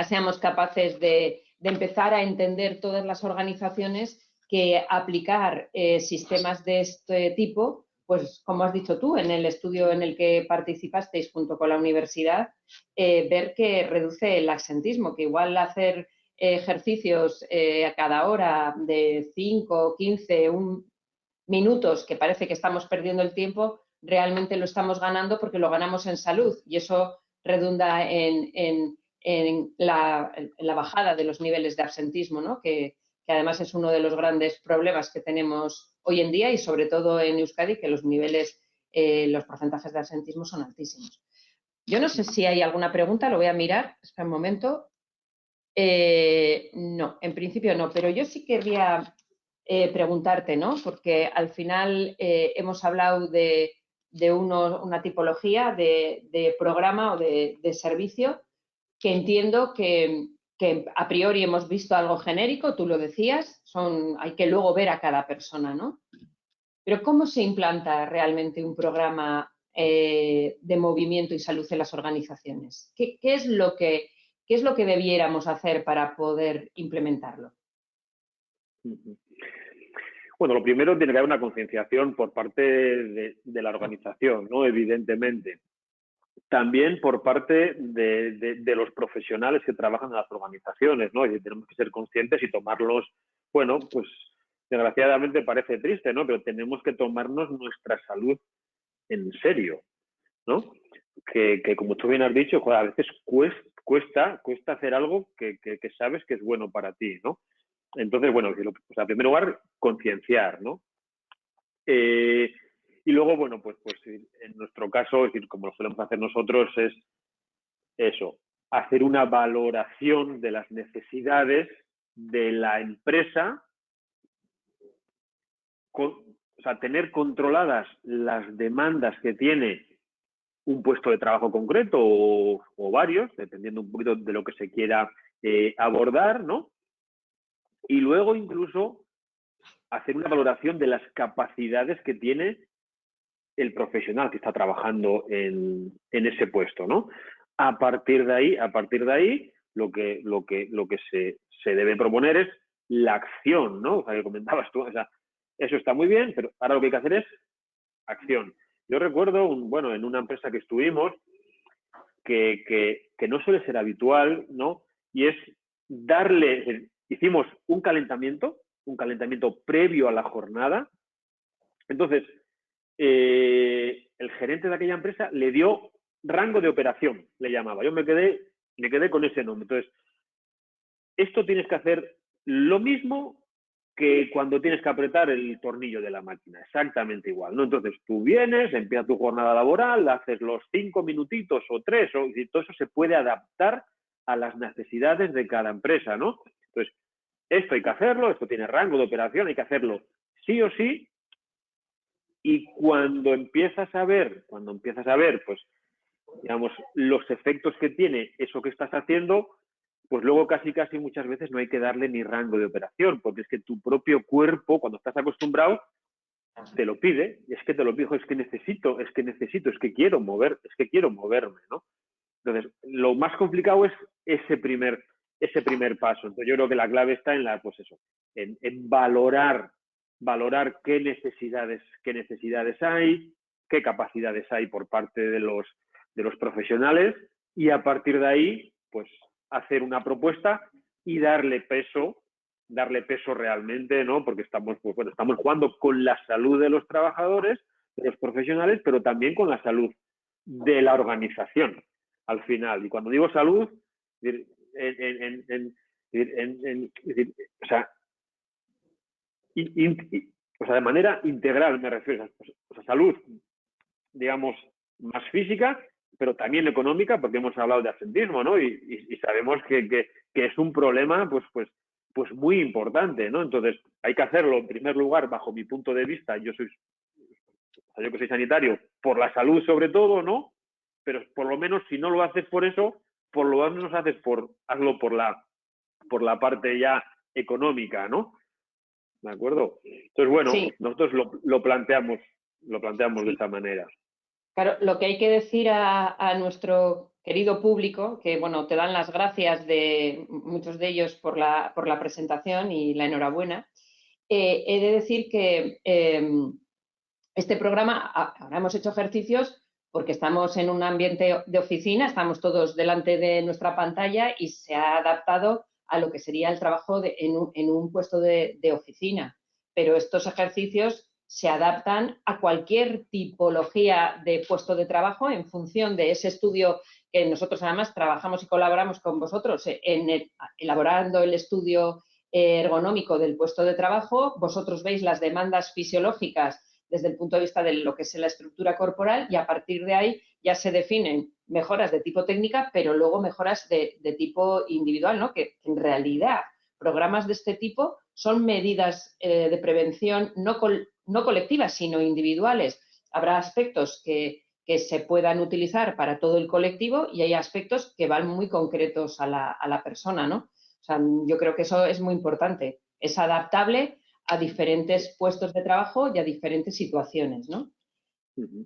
seamos capaces de empezar a entender todas las organizaciones que aplicar sistemas de este tipo, pues como has dicho tú, en el estudio en el que participasteis junto con la universidad, ver que reduce el absentismo, que igual hacer ejercicios a cada hora de 5, 15, minutos, que parece que estamos perdiendo el tiempo, realmente lo estamos ganando porque lo ganamos en salud, y eso redunda en la bajada de los niveles de absentismo, ¿no? que además es uno de los grandes problemas que tenemos hoy en día, y sobre todo en Euskadi, que los porcentajes de absentismo son altísimos. Yo no sé si hay alguna pregunta, lo voy a mirar, espera un momento. No, en principio no, pero yo sí querría preguntarte, ¿no? Porque al final hemos hablado de una tipología de programa o de servicio que entiendo que a priori hemos visto algo genérico, tú lo decías, hay que luego ver a cada persona, ¿no? Pero ¿cómo se implanta realmente un programa de movimiento y salud en las organizaciones? ¿Qué es lo que debiéramos hacer para poder implementarlo? Bueno, lo primero tiene que haber una concienciación por parte de la organización, ¿no? Evidentemente. También por parte de los profesionales que trabajan en las organizaciones, ¿no? Y tenemos que ser conscientes y tomarlos, bueno, pues desgraciadamente parece triste, ¿no? Pero tenemos que tomarnos nuestra salud en serio, ¿no? Que como tú bien has dicho, joder, a veces cuesta hacer algo que sabes que es bueno para ti, ¿no? Entonces, bueno, pues en primer lugar, concienciar, ¿no? Y luego, bueno, pues en nuestro caso, es decir, como lo solemos hacer nosotros, es eso, hacer una valoración de las necesidades de la empresa, o sea, tener controladas las demandas que tiene un puesto de trabajo concreto o varios, dependiendo un poquito de lo que se quiera abordar, ¿no? Y luego incluso hacer una valoración de las capacidades que tiene el profesional que está trabajando en ese puesto, ¿no? A partir de ahí, lo que se debe proponer es la acción, ¿no? O sea, que comentabas tú, o sea, eso está muy bien, pero ahora lo que hay que hacer es acción. Yo recuerdo, en una empresa que estuvimos, que no suele ser habitual, ¿no? Y es hicimos un calentamiento previo a la jornada. Entonces, el gerente de aquella empresa le dio rango de operación, le llamaba. Yo me quedé con ese nombre. Entonces, esto tienes que hacer lo mismo que cuando tienes que apretar el tornillo de la máquina, exactamente igual, ¿no? Entonces, tú vienes, empieza tu jornada laboral, haces los 5 minutitos o 3, y todo eso se puede adaptar a las necesidades de cada empresa, ¿no? Entonces, esto hay que hacerlo, esto tiene rango de operación, hay que hacerlo sí o sí. Y cuando empiezas a ver, pues, digamos, los efectos que tiene eso que estás haciendo, pues luego casi muchas veces no hay que darle ni rango de operación, porque es que tu propio cuerpo, cuando estás acostumbrado, te lo pide, y es que te lo pido, es que necesito, es que quiero moverme, ¿no? Entonces, lo más complicado es ese primer paso. Entonces, yo creo que la clave está en valorar qué necesidades hay, qué capacidades hay por parte de los profesionales, y a partir de ahí, pues, hacer una propuesta y darle peso realmente, ¿no? Porque estamos jugando con la salud de los trabajadores, de los profesionales, pero también con la salud de la organización al final. Y cuando digo salud, de manera integral me refiero, salud, digamos, más física, pero también económica, porque hemos hablado de absentismo, ¿no? Y sabemos que es un problema, pues muy importante, ¿no? Entonces, hay que hacerlo, en primer lugar, bajo mi punto de vista, yo que soy sanitario, por la salud sobre todo, ¿no? Pero por lo menos, si no lo haces por eso, por lo menos hazlo por la parte ya económica, ¿no? ¿De acuerdo? Entonces, bueno, sí. Nosotros lo planteamos de esta manera. Claro, lo que hay que decir a nuestro querido público, que bueno, te dan las gracias de muchos de ellos por la presentación y la enhorabuena, he de decir que este programa, ahora hemos hecho ejercicios porque estamos en un ambiente de oficina, estamos todos delante de nuestra pantalla y se ha adaptado a lo que sería el trabajo en un puesto de oficina. Pero estos ejercicios se adaptan a cualquier tipología de puesto de trabajo en función de ese estudio que nosotros además trabajamos y colaboramos con vosotros elaborando el estudio ergonómico del puesto de trabajo. Vosotros veis las demandas fisiológicas desde el punto de vista de lo que es la estructura corporal y a partir de ahí ya se definen mejoras de tipo técnica, pero luego mejoras de tipo individual, ¿no? Que en realidad programas de este tipo son medidas de prevención no colectivas, sino individuales, habrá aspectos que se puedan utilizar para todo el colectivo y hay aspectos que van muy concretos a la persona, ¿no? O sea, yo creo que eso es muy importante. Es adaptable a diferentes puestos de trabajo y a diferentes situaciones, ¿no?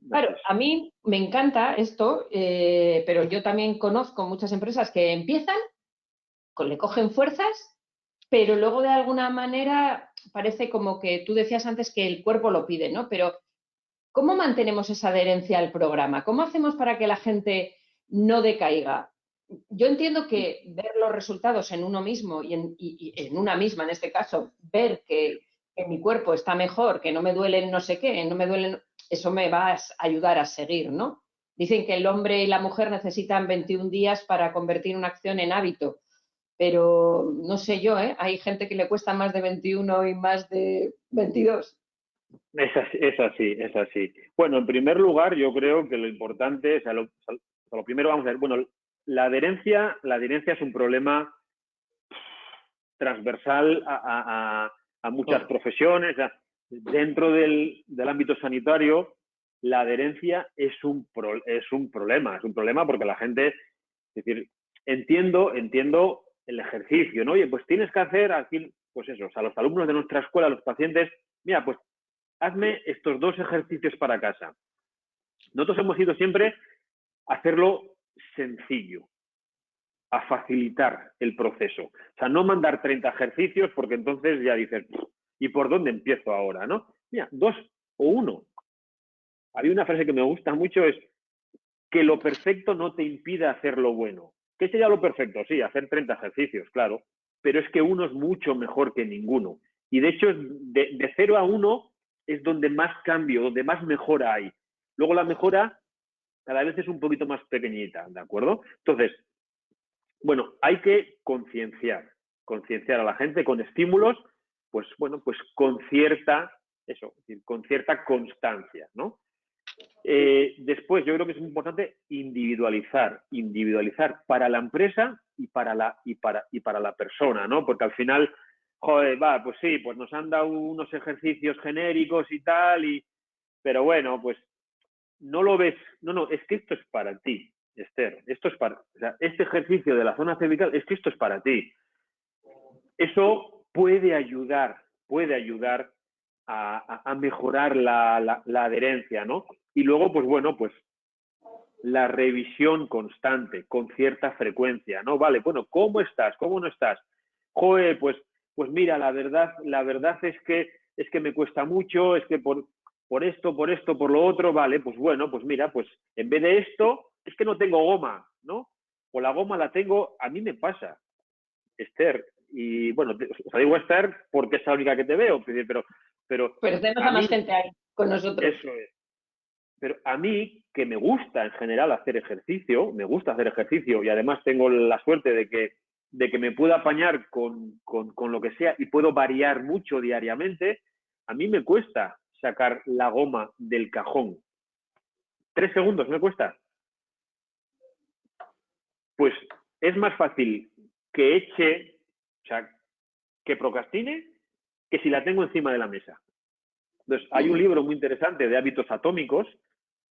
Claro, a mí me encanta esto, pero yo también conozco muchas empresas que empiezan, le cogen fuerzas, pero luego de alguna manera parece como que tú decías antes que el cuerpo lo pide, ¿no? Pero ¿cómo mantenemos esa adherencia al programa? ¿Cómo hacemos para que la gente no decaiga? Yo entiendo que ver los resultados en uno mismo y en una misma, en este caso, ver que mi cuerpo está mejor, que no me duelen no sé qué, no me duelen, eso me va a ayudar a seguir, ¿no? Dicen que el hombre y la mujer necesitan 21 días para convertir una acción en hábito, pero no sé yo, ¿eh? Hay gente que le cuesta más de 21 y más de 22. Es así. Bueno, en primer lugar, yo creo que lo importante, o sea, lo primero vamos a ver, bueno, la adherencia es un problema transversal a muchas profesiones. O sea, dentro del ámbito sanitario, la adherencia es un problema porque la gente, es decir, entiendo el ejercicio, ¿no? Oye, pues tienes que hacer aquí, pues eso, o sea, los alumnos de nuestra escuela, los pacientes, mira, pues hazme estos 2 ejercicios para casa. Nosotros hemos ido siempre a hacerlo sencillo, a facilitar el proceso. O sea, no mandar 30 ejercicios porque entonces ya dices, ¿y por dónde empiezo ahora, no? Mira, 2 o 1. Había una frase que me gusta mucho, es que lo perfecto no te impida hacer lo bueno. ¿Qué sería lo perfecto? Sí, hacer 30 ejercicios, claro, pero es que uno es mucho mejor que ninguno. Y de hecho, de 0 a 1 es donde más cambio, donde más mejora hay. Luego la mejora cada vez es un poquito más pequeñita, ¿de acuerdo? Entonces, bueno, hay que concienciar a la gente con estímulos, pues bueno, pues con cierta constancia, ¿no? Después, yo creo que es muy importante individualizar para la empresa y para la persona, ¿no? Porque al final, joder, pues sí, pues nos han dado unos ejercicios genéricos y tal, pero bueno, pues no lo ves. No, es que esto es para ti, Esther. O sea, este ejercicio de la zona cervical, es que esto es para ti. Eso puede ayudar a mejorar la adherencia, ¿no? Y luego, pues bueno, pues la revisión constante, con cierta frecuencia, ¿no? Vale, bueno, ¿cómo estás? ¿Cómo no estás? Joder, pues mira, la verdad es que me cuesta mucho, es que por esto, por lo otro, vale, pues bueno, pues mira, pues en vez de esto, es que no tengo goma, ¿no? O la goma la tengo, a mí me pasa, Esther, y bueno, o sea, digo Esther porque es la única que te veo, pero tenemos a más gente ahí con nosotros. Eso es. Pero a mí, que me gusta en general hacer ejercicio, y además tengo la suerte de que me puedo apañar con lo que sea y puedo variar mucho diariamente, a mí me cuesta sacar la goma del cajón. 3 segundos me cuesta. Pues es más fácil que eche, o sea, que procrastine, que si la tengo encima de la mesa. Entonces, hay un libro muy interesante de hábitos atómicos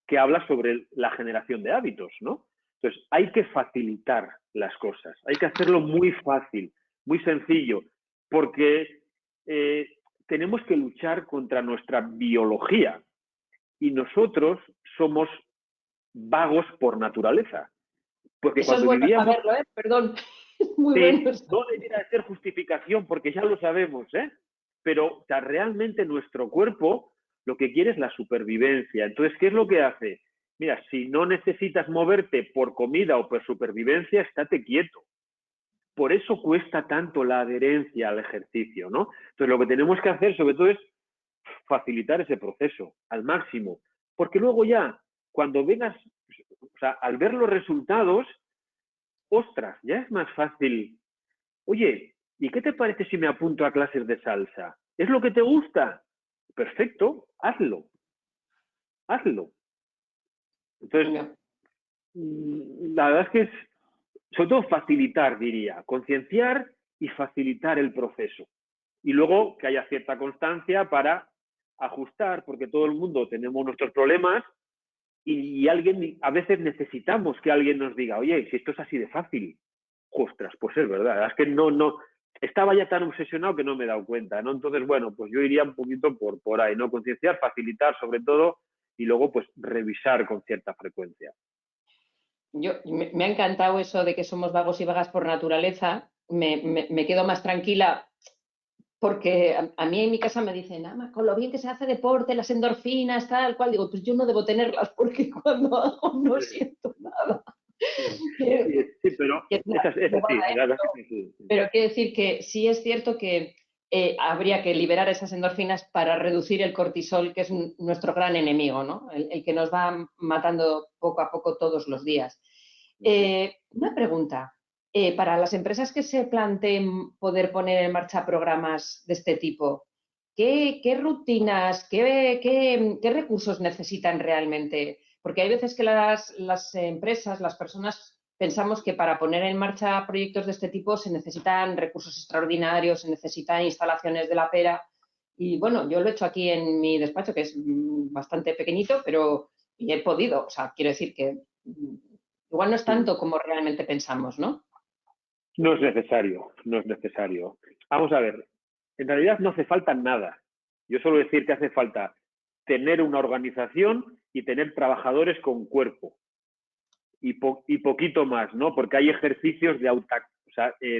que habla sobre la generación de hábitos, ¿no? Entonces, hay que facilitar las cosas, hay que hacerlo muy fácil, muy sencillo, porque tenemos que luchar contra nuestra biología y nosotros somos vagos por naturaleza. Porque eso cuando es bueno vivíamos... saberlo, ¿eh? Perdón. Muy sí, bueno. no debería ser justificación, porque ya lo sabemos, ¿eh? Pero o sea, realmente nuestro cuerpo lo que quiere es la supervivencia. Entonces, ¿qué es lo que hace? Mira, si no necesitas moverte por comida o por supervivencia, estate quieto. Por eso cuesta tanto la adherencia al ejercicio, ¿no? Entonces, lo que tenemos que hacer, sobre todo, es facilitar ese proceso al máximo. Porque luego ya, cuando vengas, o sea, al ver los resultados, ostras, ya es más fácil. Oye, ¿y qué te parece si me apunto a clases de salsa? ¿Es lo que te gusta? Perfecto, hazlo. Entonces, la verdad es que es, sobre todo, facilitar, diría, concienciar y facilitar el proceso. Y luego que haya cierta constancia para ajustar, porque todo el mundo tenemos nuestros problemas y alguien, a veces necesitamos que alguien nos diga, oye, si esto es así de fácil, ostras, pues es verdad, es que no, estaba ya tan obsesionado que no me he dado cuenta, ¿no? Entonces, bueno, pues yo iría un poquito por ahí, ¿no? Concienciar, facilitar sobre todo y luego pues revisar con cierta frecuencia. Me ha encantado eso de que somos vagos y vagas por naturaleza. Me quedo más tranquila porque a mí en mi casa me dicen, con lo bien que se hace deporte, las endorfinas, tal cual. Digo, pues yo no debo tenerlas porque cuando hago no siento nada. Sí, pero es así. Pero quiero decir que sí es cierto que habría que liberar esas endorfinas para reducir el cortisol, que es nuestro gran enemigo, ¿no? El que nos va matando poco a poco todos los días. Una pregunta. Para las empresas que se planteen poder poner en marcha programas de este tipo, ¿qué rutinas, qué recursos necesitan realmente? Porque hay veces que las empresas, las personas, pensamos que para poner en marcha proyectos de este tipo se necesitan recursos extraordinarios, se necesitan instalaciones de la pera. Y bueno, yo lo he hecho aquí en mi despacho, que es bastante pequeñito, pero he podido. O sea, quiero decir que igual no es tanto como realmente pensamos, ¿no? No es necesario, no es necesario. Vamos a ver, en realidad no hace falta nada. Yo suelo decir que hace falta tener una organización y tener trabajadores con cuerpo. Y poquito más, ¿no? Porque hay ejercicios de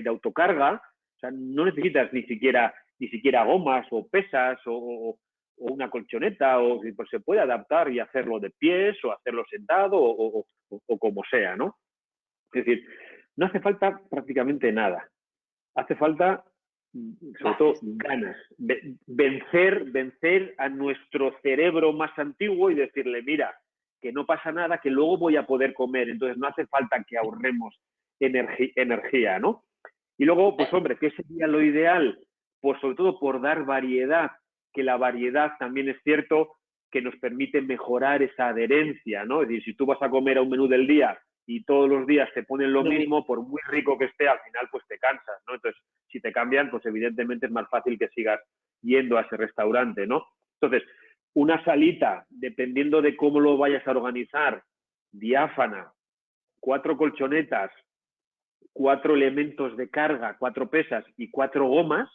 autocarga, o sea, no necesitas ni siquiera gomas o pesas o una colchoneta, o pues se puede adaptar y hacerlo de pies o hacerlo sentado o como sea, ¿no? Es decir, no hace falta prácticamente nada. Hace falta, sobre todo, ganas. Vencer a nuestro cerebro más antiguo y decirle, mira, que no pasa nada, que luego voy a poder comer. Entonces no hace falta que ahorremos energía, ¿no? Y luego, pues hombre, ¿qué sería lo ideal? Pues sobre todo por dar variedad, que la variedad también es cierto que nos permite mejorar esa adherencia, ¿no? Es decir, si tú vas a comer a un menú del día y todos los días te ponen lo mismo, por muy rico que esté, al final pues te cansas, ¿no? Entonces, si te cambian, pues evidentemente es más fácil que sigas yendo a ese restaurante, ¿no? Entonces, una salita, dependiendo de cómo lo vayas a organizar, diáfana, 4 colchonetas, 4 elementos de carga, 4 pesas y 4 gomas,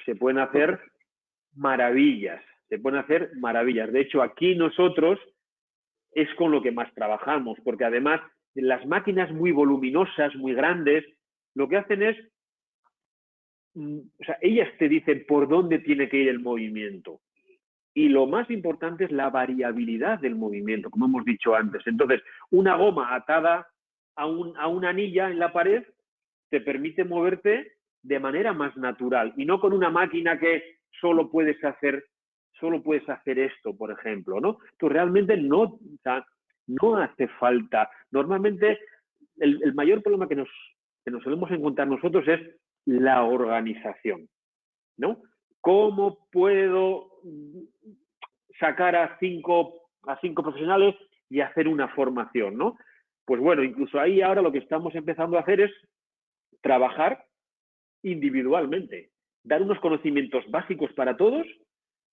se pueden hacer maravillas, se pueden hacer maravillas. De hecho, aquí nosotros es con lo que más trabajamos, porque además las máquinas muy voluminosas, muy grandes, lo que hacen es, o sea, ellas te dicen por dónde tiene que ir el movimiento. Y lo más importante es la variabilidad del movimiento, como hemos dicho antes. Entonces, una goma atada a una anilla en la pared te permite moverte de manera más natural y no con una máquina que solo puedes hacer esto, por ejemplo, ¿no? Tú realmente no, o sea, no hace falta. Normalmente el mayor problema que nos solemos encontrar nosotros es la organización, ¿no? ¿Cómo puedo sacar a cinco profesionales y hacer una formación, ¿no? Pues bueno, incluso ahí ahora lo que estamos empezando a hacer es trabajar individualmente, dar unos conocimientos básicos para todos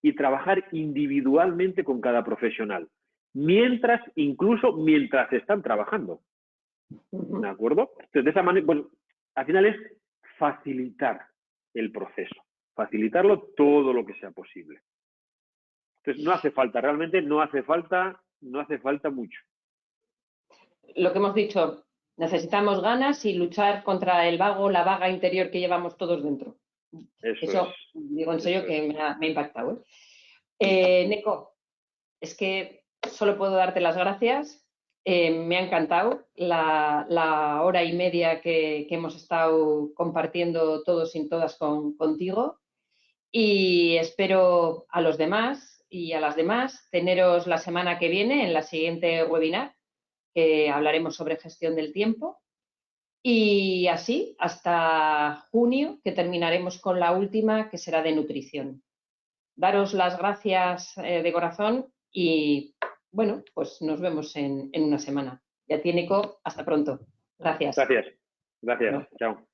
y trabajar individualmente con cada profesional, incluso mientras están trabajando. ¿De acuerdo? Entonces, de esa manera, pues, al final es facilitar el proceso, facilitarlo todo lo que sea posible. Entonces, no hace falta, realmente no hace falta mucho. Lo que hemos dicho, necesitamos ganas y luchar contra el vago, la vaga interior que llevamos todos dentro. Eso digo en serio que me ha impactado. Neko, es que solo puedo darte las gracias. Me ha encantado la hora y media que hemos estado compartiendo todos y todas contigo. Y espero a los demás y a las demás teneros la semana que viene en la siguiente webinar, que hablaremos sobre gestión del tiempo. Y así hasta junio, que terminaremos con la última, que será de nutrición. Daros las gracias de corazón y, bueno, pues nos vemos en una semana. Y a ti, Neko, hasta pronto. Gracias. Gracias. Chao.